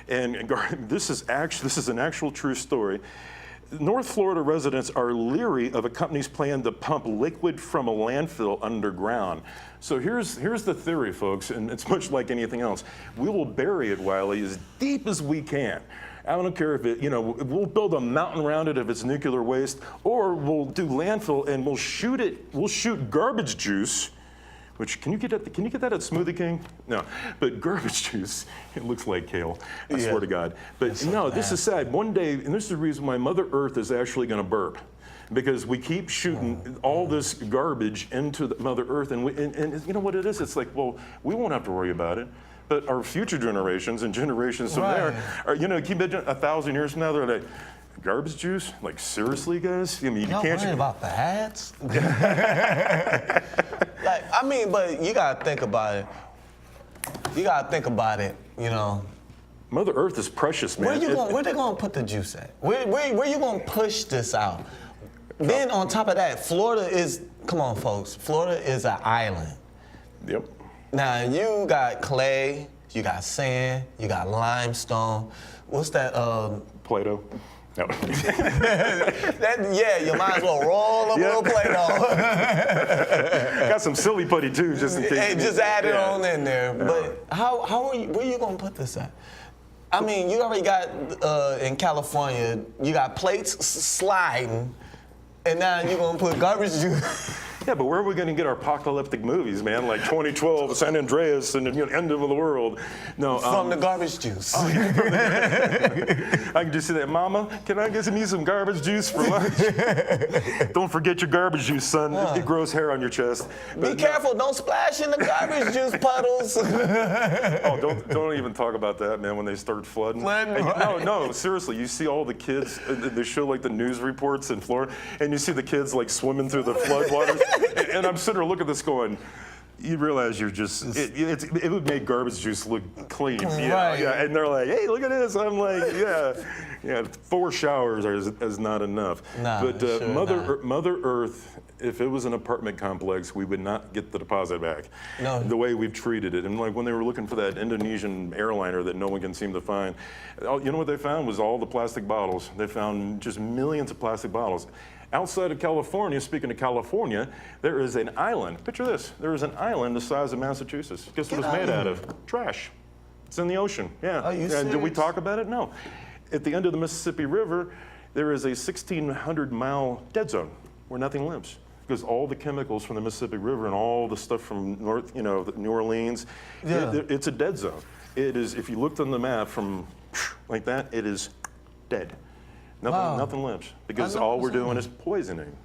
S5: and this is an actual true story. North Florida residents are leery of a company's plan to pump liquid from a landfill underground. So here's the theory, folks, and it's much like anything else. We will bury it, Wiley, as deep as we can. I don't care if we'll build a mountain around it if it's nuclear waste, or we'll do landfill and we'll shoot garbage juice. Which, can you get that at Smoothie King? No, but garbage juice, it looks like kale, I swear to God. But this is sad. One day, and this is the reason why Mother Earth is actually gonna burp, because we keep shooting all this garbage into the Mother Earth, and you know what it is? It's like, well, we won't have to worry about it. But our future generations and generations from there, can you imagine 1,000 years from now, they're like, garbage juice? Like, seriously, guys? I mean,
S6: you can't worry about the hats? But you gotta think about it.
S5: Mother Earth is precious, man.
S6: Where they gonna put the juice at? Where you gonna push this out? Then on top of that, Florida is an island.
S5: Yep.
S6: Now you got clay, you got sand, you got limestone. What's that?
S5: Play-Doh. No.
S6: You might as well roll up a little Play-Doh.
S5: Got some silly putty too, just in case.
S6: Hey, just add it on in there. But where are you gonna put this at? I mean, you already got in California, you got plates sliding, and now you're gonna put garbage juice.
S5: Yeah, but where are we going to get our apocalyptic movies, man? Like 2012, San Andreas, and end of the world. No,
S6: From the garbage juice.
S5: I can just say that, Mama, can I get me some garbage juice for lunch? Don't forget your garbage juice, son. It grows hair on your chest.
S6: Be careful, don't splash in the garbage juice puddles.
S5: Oh, don't even talk about that, man, when they start flooding. No, seriously, you see all the kids, they show like the news reports in Florida, and you see the kids like swimming through the floodwaters, and I'm sitting there looking at this going, you realize you're just, it would make garbage juice look clean.
S6: Right.
S5: Yeah, and they're like, hey, look at this. I'm like, yeah, 4 showers is not enough.
S6: Nah,
S5: but
S6: sure
S5: Mother Earth, if it was an apartment complex, we would not get the deposit back.
S6: No.
S5: The way we've treated it. And like when they were looking for that Indonesian airliner that no one can seem to find, you know what they found was all the plastic bottles. They found just millions of plastic bottles. Outside of California, speaking of California, there is an island. Picture this. There is an island the size of Massachusetts. Guess what it's made out of? Trash. It's in the ocean. Yeah.
S6: Are you
S5: And did we
S6: serious?
S5: talk about it? No. At the end of the Mississippi River, there is a 1,600-mile dead zone where nothing lives. Because all the chemicals from the Mississippi River and all the stuff from New Orleans, it's a dead zone. It is, if you looked on the map from like that, it is dead. Nothing lives because all we're doing is poisoning,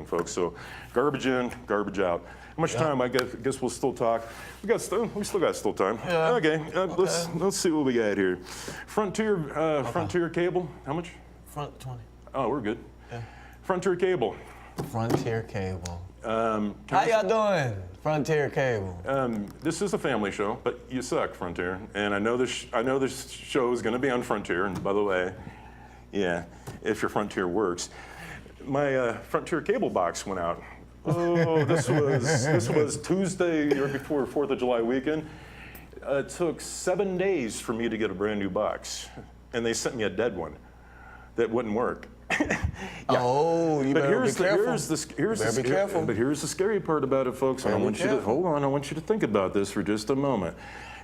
S5: folks. So garbage in, garbage out. How much time? I guess we'll still talk. We still got time.
S6: Yeah.
S5: Okay. Let's see what we got here. Frontier Cable. How much?
S6: Front 20.
S5: Oh, we're good.
S6: Yeah.
S5: Frontier Cable.
S6: Frontier Cable. How y'all doing? Frontier Cable.
S5: This is a family show, but you suck, Frontier. And I know this show is going to be on Frontier. And by the way, yeah, if your Frontier works. My Frontier cable box went out. Oh, this was Tuesday before 4th of July weekend. It took 7 days for me to get a brand new box, and they sent me a dead one that wouldn't work.
S6: Oh, you better be careful.
S5: Be careful. But here's the scary part about it, folks. I want you to think about this for just a moment.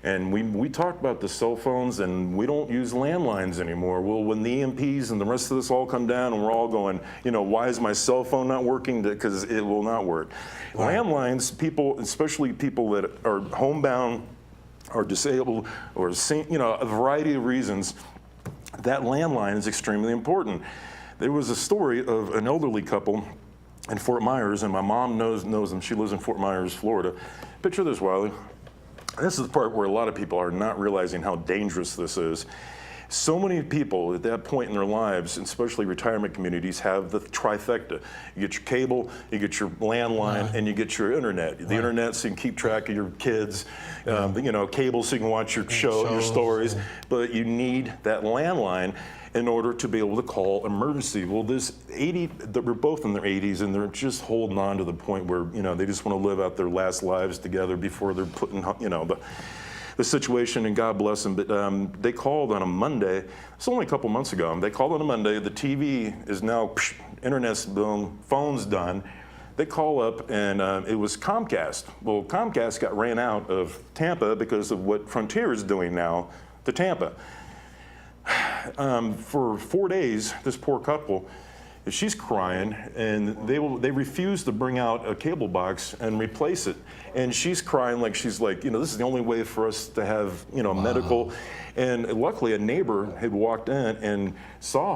S5: And we talked about the cell phones, and we don't use landlines anymore. Well, when the EMPs and the rest of this all come down, and we're all going, why is my cell phone not working? Because it will not work. Right. Landlines, people, especially people that are homebound or disabled or, a variety of reasons, that landline is extremely important. There was a story of an elderly couple in Fort Myers, and my mom knows them. She lives in Fort Myers, Florida. Picture this, Wiley. This is the part where a lot of people are not realizing how dangerous this is. So many people at that point in their lives, especially retirement communities, have the trifecta. You get your cable, you get your landline, and you get your internet. The internet so you can keep track of your kids, cable so you can watch your your stories, but you need that landline in order to be able to call emergency. Well, we're both in their 80s, and they're just holding on to the point where, they just want to live out their last lives together before they're putting, the situation, and God bless them. But they called on a Monday. It's only a couple months ago. They called on a Monday. The TV is now, internet's boom, phone's done. They call up, and it was Comcast. Well, Comcast got ran out of Tampa because of what Frontier is doing now to Tampa. For 4 days, this poor couple, she's crying, and they refuse to bring out a cable box and replace it. And she's crying like this is the only way for us to have, medical. And luckily, a neighbor had walked in and saw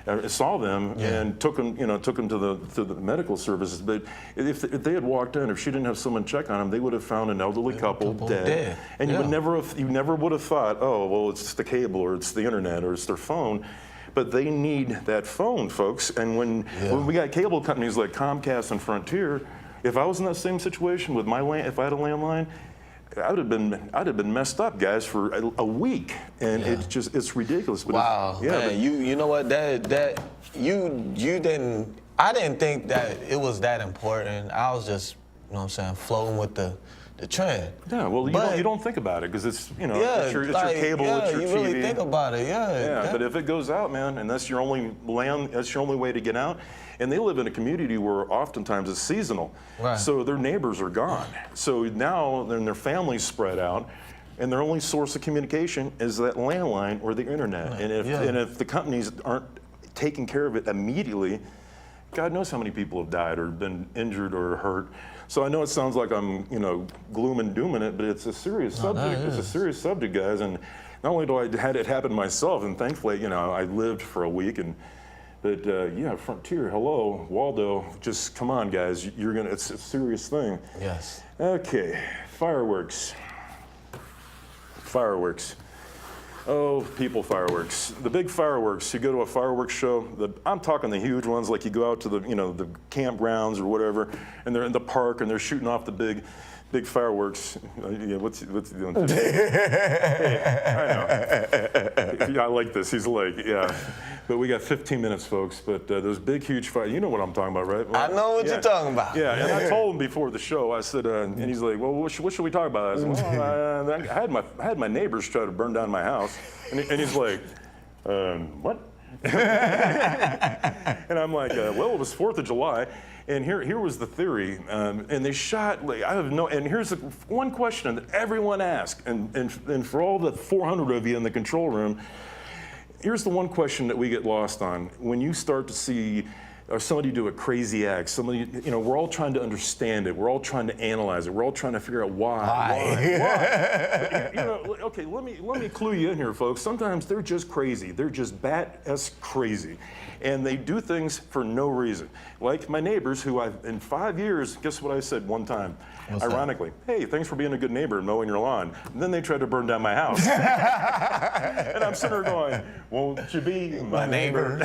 S5: them, and took them to the medical services. But if they had walked in, if she didn't have someone check on them, they would have found an elderly couple dead. And you never would have thought, oh, well, it's the cable, or it's the internet, or it's their phone. But they need that phone, folks. And when we got cable companies like Comcast and Frontier, if I was in that same situation with if I had a landline, I'd have been messed up, guys, for a week, and it's ridiculous. But
S6: man, you know what? I didn't think that it was that important. I was just, flowing with the trend.
S5: Yeah, well, you don't think about it because it's it's your cable, it's your
S6: you
S5: TV.
S6: really think about it,
S5: But if it goes out, man, and that's your only way to get out. And they live in a community where oftentimes it's seasonal.
S6: Right.
S5: So their neighbors are gone. So now their family's spread out, and their only source of communication is that landline or the internet. Right. And if the companies aren't taking care of it immediately, God knows how many people have died or been injured or hurt. So I know it sounds like I'm, gloom and dooming it, but it's a serious subject. It's a serious subject, guys. And not only do I had it happen myself, and thankfully, I lived for a week, but Frontier, hello, Waldo, just come on, guys. It's a serious thing.
S6: Yes.
S5: Okay, fireworks. Oh, people fireworks. The big fireworks, you go to a fireworks show, I'm talking the huge ones, like you go out to the campgrounds or whatever, and they're in the park and they're shooting off the big fireworks. What's he doing? Hey, I know. I like this. He's like, yeah. But we got 15 minutes, folks. But those big, huge fires, you know what I'm talking about, right? Well,
S6: I know what you're talking about.
S5: Yeah, and I told him before the show, I said, and he's like, well, what should we talk about? I said, well, I had my neighbors try to burn down my house. And he's like, what? And I'm like, well, it was 4th of July. And here was the theory, and they shot. And here's the one question that everyone asks, and for all the 400 of you in the control room, here's the one question that we get lost on. When you start to see somebody do a crazy act, we're all trying to understand it. We're all trying to analyze it. We're all trying to figure out why. Okay, let me clue you in here, folks. Sometimes they're just crazy. They're just bat-esque crazy. And they do things for no reason. Like my neighbors, who in 5 years, guess what I said one time?
S6: What's
S5: ironically, hey, thanks for being a good neighbor and mowing your lawn. And then they tried to burn down my house. And I'm sitting there going, won't you be my neighbor?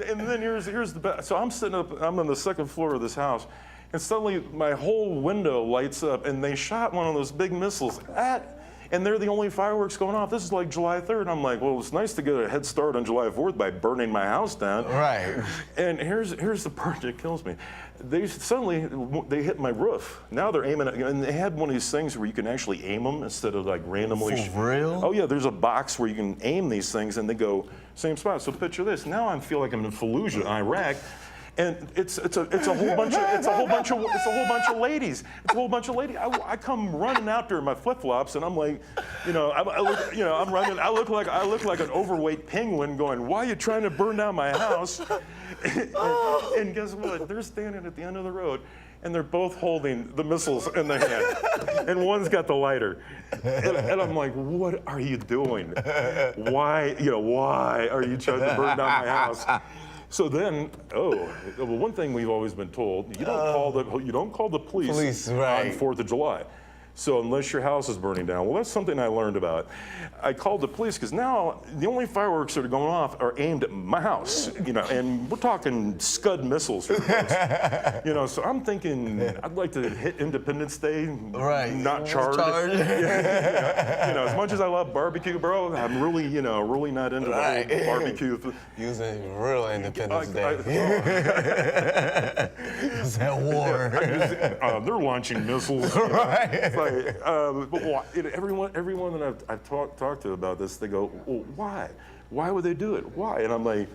S5: And then here's the best. So I'm on the second floor of this house, and suddenly my whole window lights up, and they shot one of those big missiles and they're the only fireworks going off. This is like July 3rd. I'm like, well, it's nice to get a head start on July 4th by burning my house down.
S6: Right.
S5: And here's the part that kills me. They hit my roof. Now they're aiming at, and they had one of these things where you can actually aim them instead of like randomly.
S6: For real?
S5: Oh yeah, there's a box where you can aim these things and they go same spot. So picture this. Now I feel like I'm in Fallujah, Iraq. And it's a whole bunch of ladies. It's a whole bunch of ladies. I come running out there in my flip-flops, and I'm like, I'm running. I look like an overweight penguin, going, "Why are you trying to burn down my house?" And guess what? They're standing at the end of the road, and they're both holding the missiles in their hand, and one's got the lighter. And I'm like, "What are you doing? Why are you trying to burn down my house?" So then, one thing we've always been told, you don't call the police
S6: right.
S5: on 4th of July. So unless your house is burning down, well, that's something I learned about. I called the police because now the only fireworks that are going off are aimed at my house, and we're talking Scud missiles, folks. So I'm thinking I'd like to hit Independence Day,
S6: right?
S5: Not charged. As much as I love barbecue, bro, I'm really, really not into the whole barbecue.
S6: Using real Independence Day. It's that war.
S5: They're launching missiles.
S6: Right.
S5: But everyone that I've talked to about this, they go, well, why? Why would they do it? Why? And I'm like,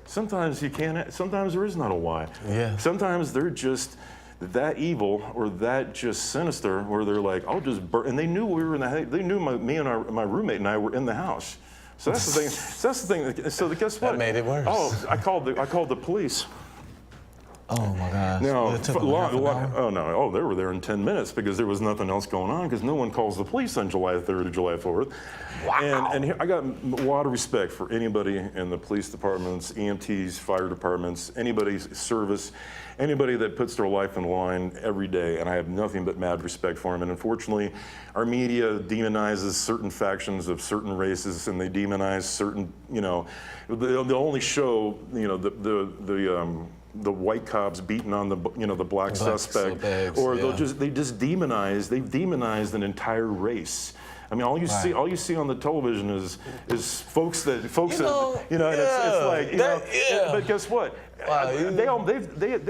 S5: sometimes you can't. Sometimes there is not a why.
S6: Yeah.
S5: Sometimes they're just that evil or that just sinister, where they're like, I'll just burn. And they knew we were in the. They knew me and my roommate and I were in the house. So that's the thing. So guess what?
S6: That made it worse.
S5: Oh, I called the police.
S6: Oh my gosh.
S5: No,
S6: It took them half an hour?
S5: Oh, they were there in 10 minutes because there was nothing else going on, because no one calls the police on July 3rd or July 4th.
S6: Wow.
S5: And here, I got a lot of respect for anybody in the police departments, EMTs, fire departments, anybody's service, anybody that puts their life on the line every day, and I have nothing but mad respect for them. And unfortunately, our media demonizes certain factions of certain races, and they demonize certain, they'll only show, the white cops beating on the black suspect, or they've demonized an entire race. I mean, all you see on the television is folks that it's like but guess what?
S6: Wow,
S5: they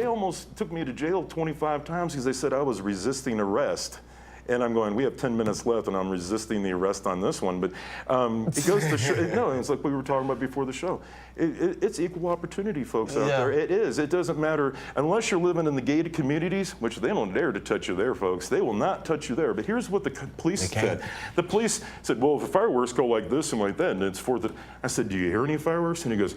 S5: almost took me to jail 25 times because they said I was resisting arrest. And I'm going, we have 10 minutes left, and I'm resisting the arrest on this one. But it goes to show, it's like we were talking about before the show. It's equal opportunity, folks, out there. It is. It doesn't matter, unless you're living in the gated communities, which they don't dare to touch you there, folks. They will not touch you there. But here's what the police said. The police said, well, if the fireworks go like this and like that, and it's 4th. I said, do you hear any fireworks? And he goes,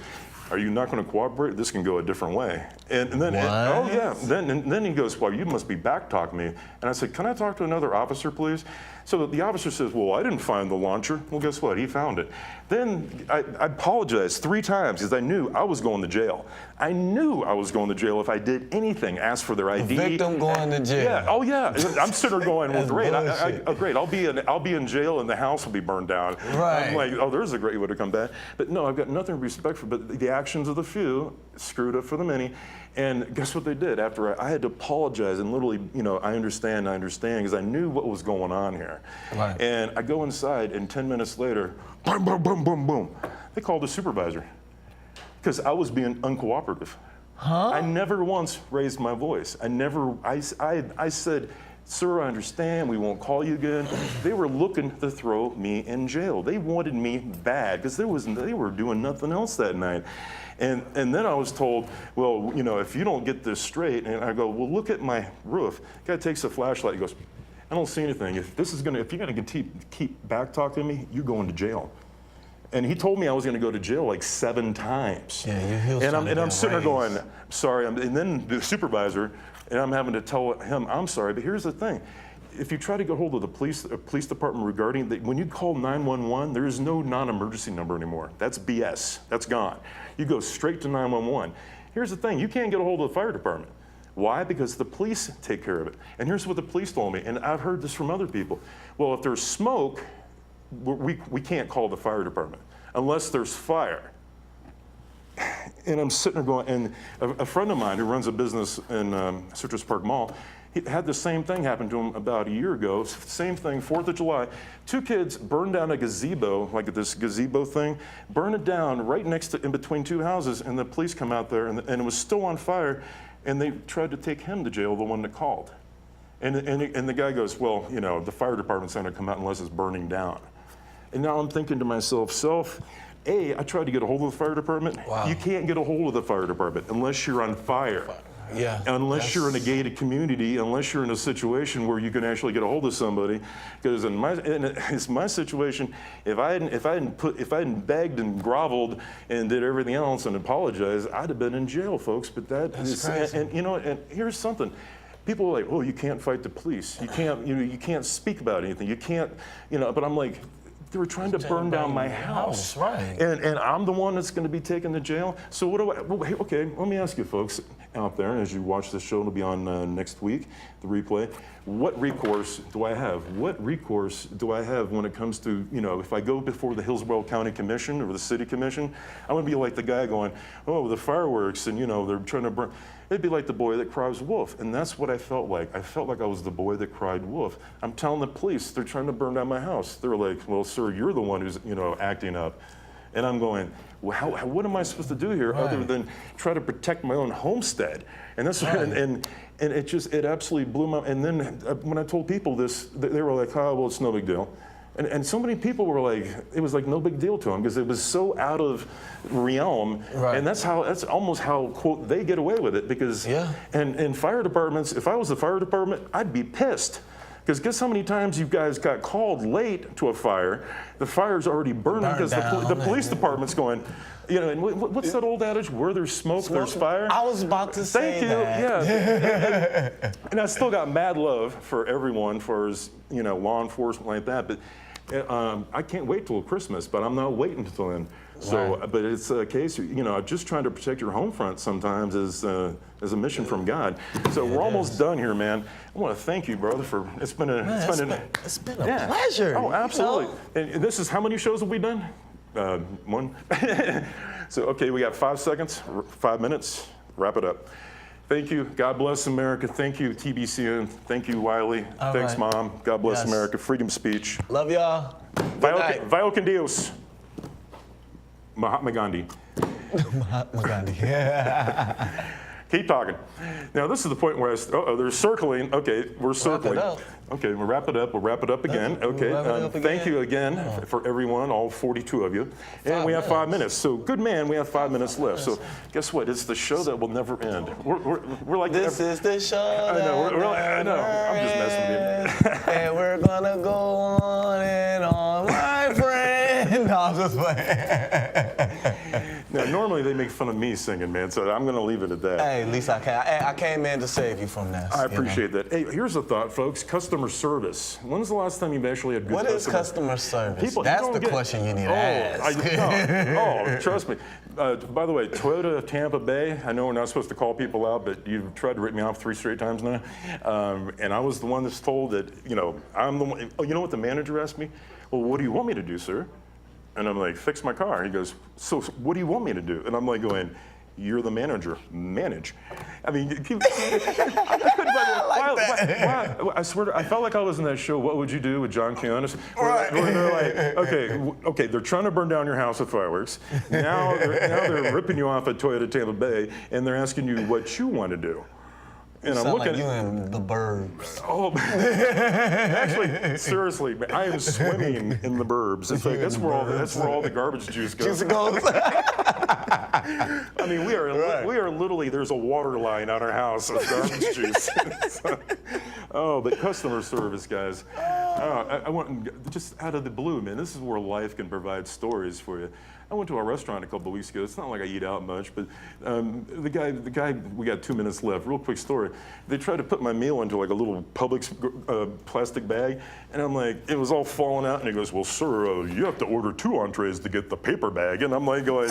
S5: are you not going to cooperate? This can go a different way. And then,
S6: What?
S5: oh yeah, then he goes, well, you must be back talking me. And I said, can I talk to another officer, please? So the officer says, well, I didn't find the launcher. Well, guess what? He found it. Then I apologized 3 times because I knew I was going to jail. I knew I was going to jail if I did anything, ask for their ID.
S6: Victim going to jail.
S5: Yeah. Oh yeah. I'm sitting there going, well, great. Great. I'll be in jail and the house will be burned down.
S6: Right.
S5: I'm like, oh, there's a great way to come back. But no, I've got nothing to respect for. But the actions of the few screwed up for the many. And guess what they did? After I had to apologize and literally, I understand, because I knew what was going on here.
S6: Right.
S5: And I go inside, and 10 minutes later, boom, boom, boom, boom, boom. They called the supervisor because I was being uncooperative.
S6: Huh?
S5: I never once raised my voice. I said, sir, I understand, we won't call you again. They were looking to throw me in jail. They wanted me bad because they were doing nothing else that night. And then I was told, well, if you don't get this straight, and I go, well, look at my roof. The guy takes a flashlight, he goes, I don't see anything. If you're gonna keep back talking to me, you're going to jail. And he told me I was going to go to jail like 7 times.
S6: Yeah,
S5: and I'm sitting there going, sorry. And then the supervisor, and I'm having to tell him, I'm sorry. But here's the thing. If you try to get hold of the police department regarding, when you call 911, there is no non-emergency number anymore. That's BS. That's gone. You go straight to 911. Here's the thing. You can't get a hold of the fire department. Why? Because the police take care of it. And here's what the police told me, and I've heard this from other people. Well, if there's smoke, we can't call the fire department unless there's fire. And I'm sitting there going, and a friend of mine who runs a business in Citrus Park Mall, he had the same thing happen to him about a year ago. Same thing, 4th of July. 2 kids burned down a gazebo, like this gazebo thing, burned it down right in between 2 houses, and the police come out there, and it was still on fire, and they tried to take him to jail, the one that called. And the guy goes, well, the fire department's not going to come out unless it's burning down. And now I'm thinking to myself, I tried to get a hold of the fire department.
S6: Wow.
S5: You can't get a hold of the fire department unless you're on fire.
S6: Yeah.
S5: Unless you're in a gated community, unless you're in a situation where you can actually get a hold of somebody. Because it's my situation, if I hadn't begged and groveled and did everything else and apologized, I'd have been in jail, folks. But that's crazy. And here's something. People are like, oh, you can't fight the police. You can't, you can't speak about anything. You can't, but I'm like, they were trying to burn down my house.
S6: Right.
S5: And I'm the one that's going to be taken to jail. So okay, let me ask you folks out there, as you watch this show, it'll be on next week, the replay. What recourse do I have? What recourse do I have when it comes to, if I go before the Hillsborough County Commission or the City Commission, I'm going to be like the guy going, oh, the fireworks, and they're trying to burn. It'd be like the boy that cries wolf, and that's what I felt like. I felt like I was the boy that cried wolf. I'm telling the police they're trying to burn down my house. They're like, well, sir, you're the one who's acting up. And I'm going, well, what am I supposed to do here other than try to protect my own homestead? And that's and it absolutely blew my. And then when I told people this, they were like, oh, well, it's no big deal. And so many people were like, it was like no big deal to them because it was so out of realm. Right. And that's almost how, quote, they get away with it because, and fire departments, if I was the fire department, I'd be pissed. Because guess how many times you guys got called late to a fire, the fire's already burning because the police department's going, and what's that old adage? Where there's smoke, there's fire?
S6: I was about to say
S5: that. Thank you, yeah. And I still got mad love for everyone, for as, law enforcement like that, but I can't wait till Christmas, but I'm not waiting until then. So, but it's a case, just trying to protect your home front sometimes is a mission from God. So we're almost done here, man. I want to thank you, brother, for it's been a
S6: pleasure.
S5: Oh, absolutely. And this is how many shows have we done? 1. So okay, we got 5 seconds, 5 minutes. Wrap it up. Thank you. God bless America. Thank you, TBCN. Thank you, Wiley. Thanks, Mom. God bless America. Freedom of speech.
S6: Love y'all.
S5: Vaya con Dios. Mahatma Gandhi.
S6: Mahatma Gandhi.
S5: Keep talking. Now, this is the point where they're circling. Okay, we're circling. Okay, we'll wrap it up. We'll wrap it up again. Okay, thank you again for everyone, all 42 of you. And we have 5 minutes. So, good man, we have 5 minutes left. So, guess what? It's the show that will never end. We're like
S6: this is the show.
S5: I know. I know. I'm just messing with you.
S6: And we're gonna go on and on, my friend. No, I'm just playing.
S5: Now, normally they make fun of me singing, man, so I'm going to leave it at that.
S6: Hey, at least I came in to save you from that.
S5: I appreciate that. Hey, here's a thought, folks. Customer service. When's the last time you've actually had good
S6: What is customer service? That's the question you need to ask.
S5: Trust me. By the way, Toyota of Tampa Bay, I know we're not supposed to call people out, but you've tried to rip me off 3 straight times now. And I was the one that's told that, I'm the one. Oh, you know what the manager asked me? Well, what do you want me to do, sir? And I'm like, fix my car. He goes, so what do you want me to do? And I'm like going, you're the manager. Manage. I mean, I swear, I felt like I was in that show, What Would You Do with John Keonis? Where they're like, okay, they're trying to burn down your house with fireworks. Now they're ripping you off at Toyota Tampa Bay, and they're asking you what you want to do. And I'm looking
S6: like you in the burbs.
S5: Oh, actually, seriously, I am swimming in the burbs. In fact, that's where all the garbage juice goes. I mean, we are literally, there's a water line on our house of garbage juice. But customer service, guys. I want, just out of the blue, man, this is where life can provide stories for you. I went to a restaurant a couple of weeks ago. It's not like I eat out much, but the guy, we got 2 minutes left. Real quick story. They tried to put my meal into like a little Publix plastic bag, and I'm like, it was all falling out. And he goes, well, sir, you have to order 2 entrees to get the paper bag. And I'm like going,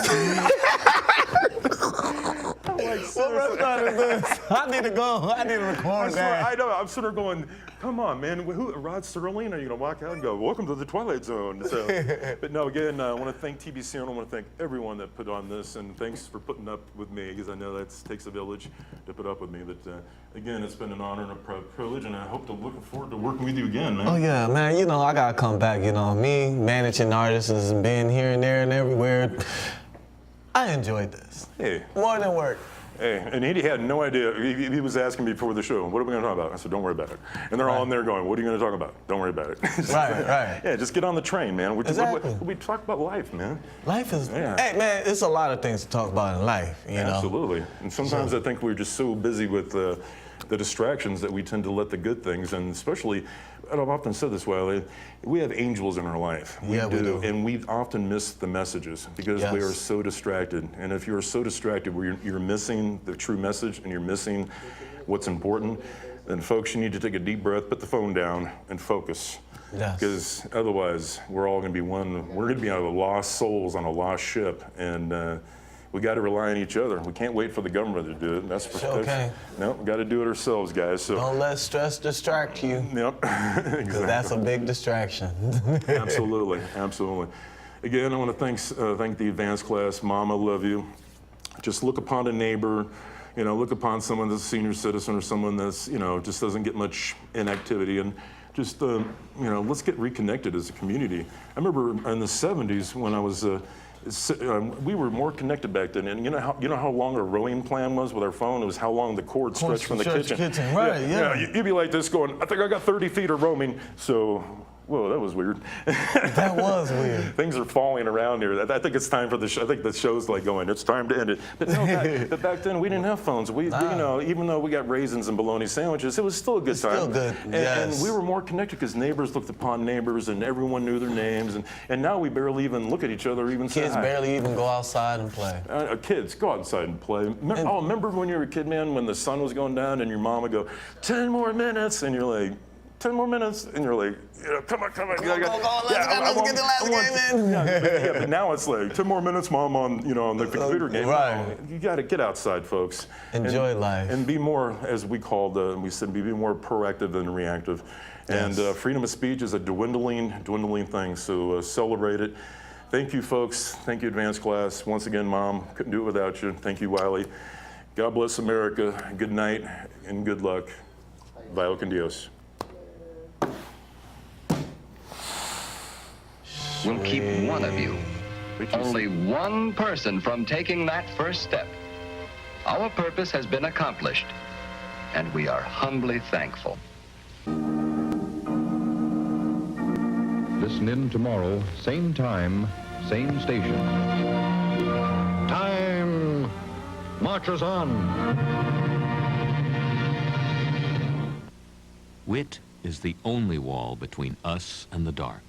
S6: what restaurant is this? I need to go. I need to record that.
S5: I know. I'm sort of going, come on, man. Rod Serling? Are you going to walk out and go, welcome to the Twilight Zone? So, but no, again, I want to thank TBCN. I want to thank everyone that put on this, and thanks for putting up with me, because I know that takes a village to put up with me. But again, it's been an honor and a privilege, and I hope to look forward to working with you again, man.
S6: Oh yeah, man. I gotta come back. Me managing artists and being here and there and everywhere. I enjoyed this.
S5: Hey.
S6: More than work.
S5: Hey, and he had no idea. He was asking me before the show, what are we going to talk about? I said, don't worry about it. And they're all in there going, what are you going to talk about? Don't worry about it.
S6: Right.
S5: Yeah, just get on the train, man.
S6: Exactly.
S5: We talk about life, man.
S6: Life is, hey, man, it's a lot of things to talk about in life, you know?
S5: Absolutely. And sometimes I think we're just so busy with the distractions that we tend to let the good things, and especially, and I've often said this, Wiley, we have angels in our life. We do. And we often miss the messages because we are so distracted. And if you're so distracted where you're missing the true message and you're missing what's important, then folks, you need to take a deep breath, put the phone down, and focus.
S6: Yes.
S5: Because otherwise, we're all going to be we're going to be lost souls on a lost ship. And we got to rely on each other. We can't wait for the government to do it. That's for
S6: okay.
S5: No, we got to do it ourselves, guys. So
S6: don't let stress distract you.
S5: Yep, exactly.
S6: That's a big distraction.
S5: Absolutely. Again, I want to thank the advanced class. Mom, I love you. Just look upon a neighbor. Look upon someone that's a senior citizen or someone that's just doesn't get much inactivity, and just let's get reconnected as a community. I remember in the '70s when I was. We were more connected back then, and you know how long a rowing plan was with our phone? It was how long the cord stretched from the kitchen.
S6: Right, yeah.
S5: You'd be like this going, I think I got 30 feet of roaming, so, whoa, that was weird.
S6: That was weird.
S5: Things are falling around here. I think it's time for the show. I think the show's like going, it's time to end it. But no, back then we didn't have phones. Even though we got raisins and bologna sandwiches, it was still a good time.
S6: Still good,
S5: and we were more connected because neighbors looked upon neighbors and everyone knew their names. And now we barely even look at each other or even say hi.
S6: Kids barely even go outside and play.
S5: Kids, go outside and play. Remember when you were a kid, man, when the sun was going down and your mom would go, 10 more minutes, and you're like, 10 more minutes, and you're like, come on.
S6: Go, let's get the last game in.
S5: But now it's like, 10 more minutes, Mom, on the computer game.
S6: Right.
S5: No, you got to get outside, folks.
S6: Enjoy life.
S5: And be more, as we said, be more proactive than reactive.
S6: Yes.
S5: And freedom of speech is a dwindling thing, so celebrate it. Thank you, folks. Thank you, advanced class. Once again, Mom, couldn't do it without you. Thank you, Wiley. God bless America. Good night and good luck. Vaya con Dios.
S7: Will keep one of you, only one person, from taking that first step. Our purpose has been accomplished, and we are humbly thankful.
S8: Listen in tomorrow, same time, same station. Time marches on.
S9: Wit is the only wall between us and the dark.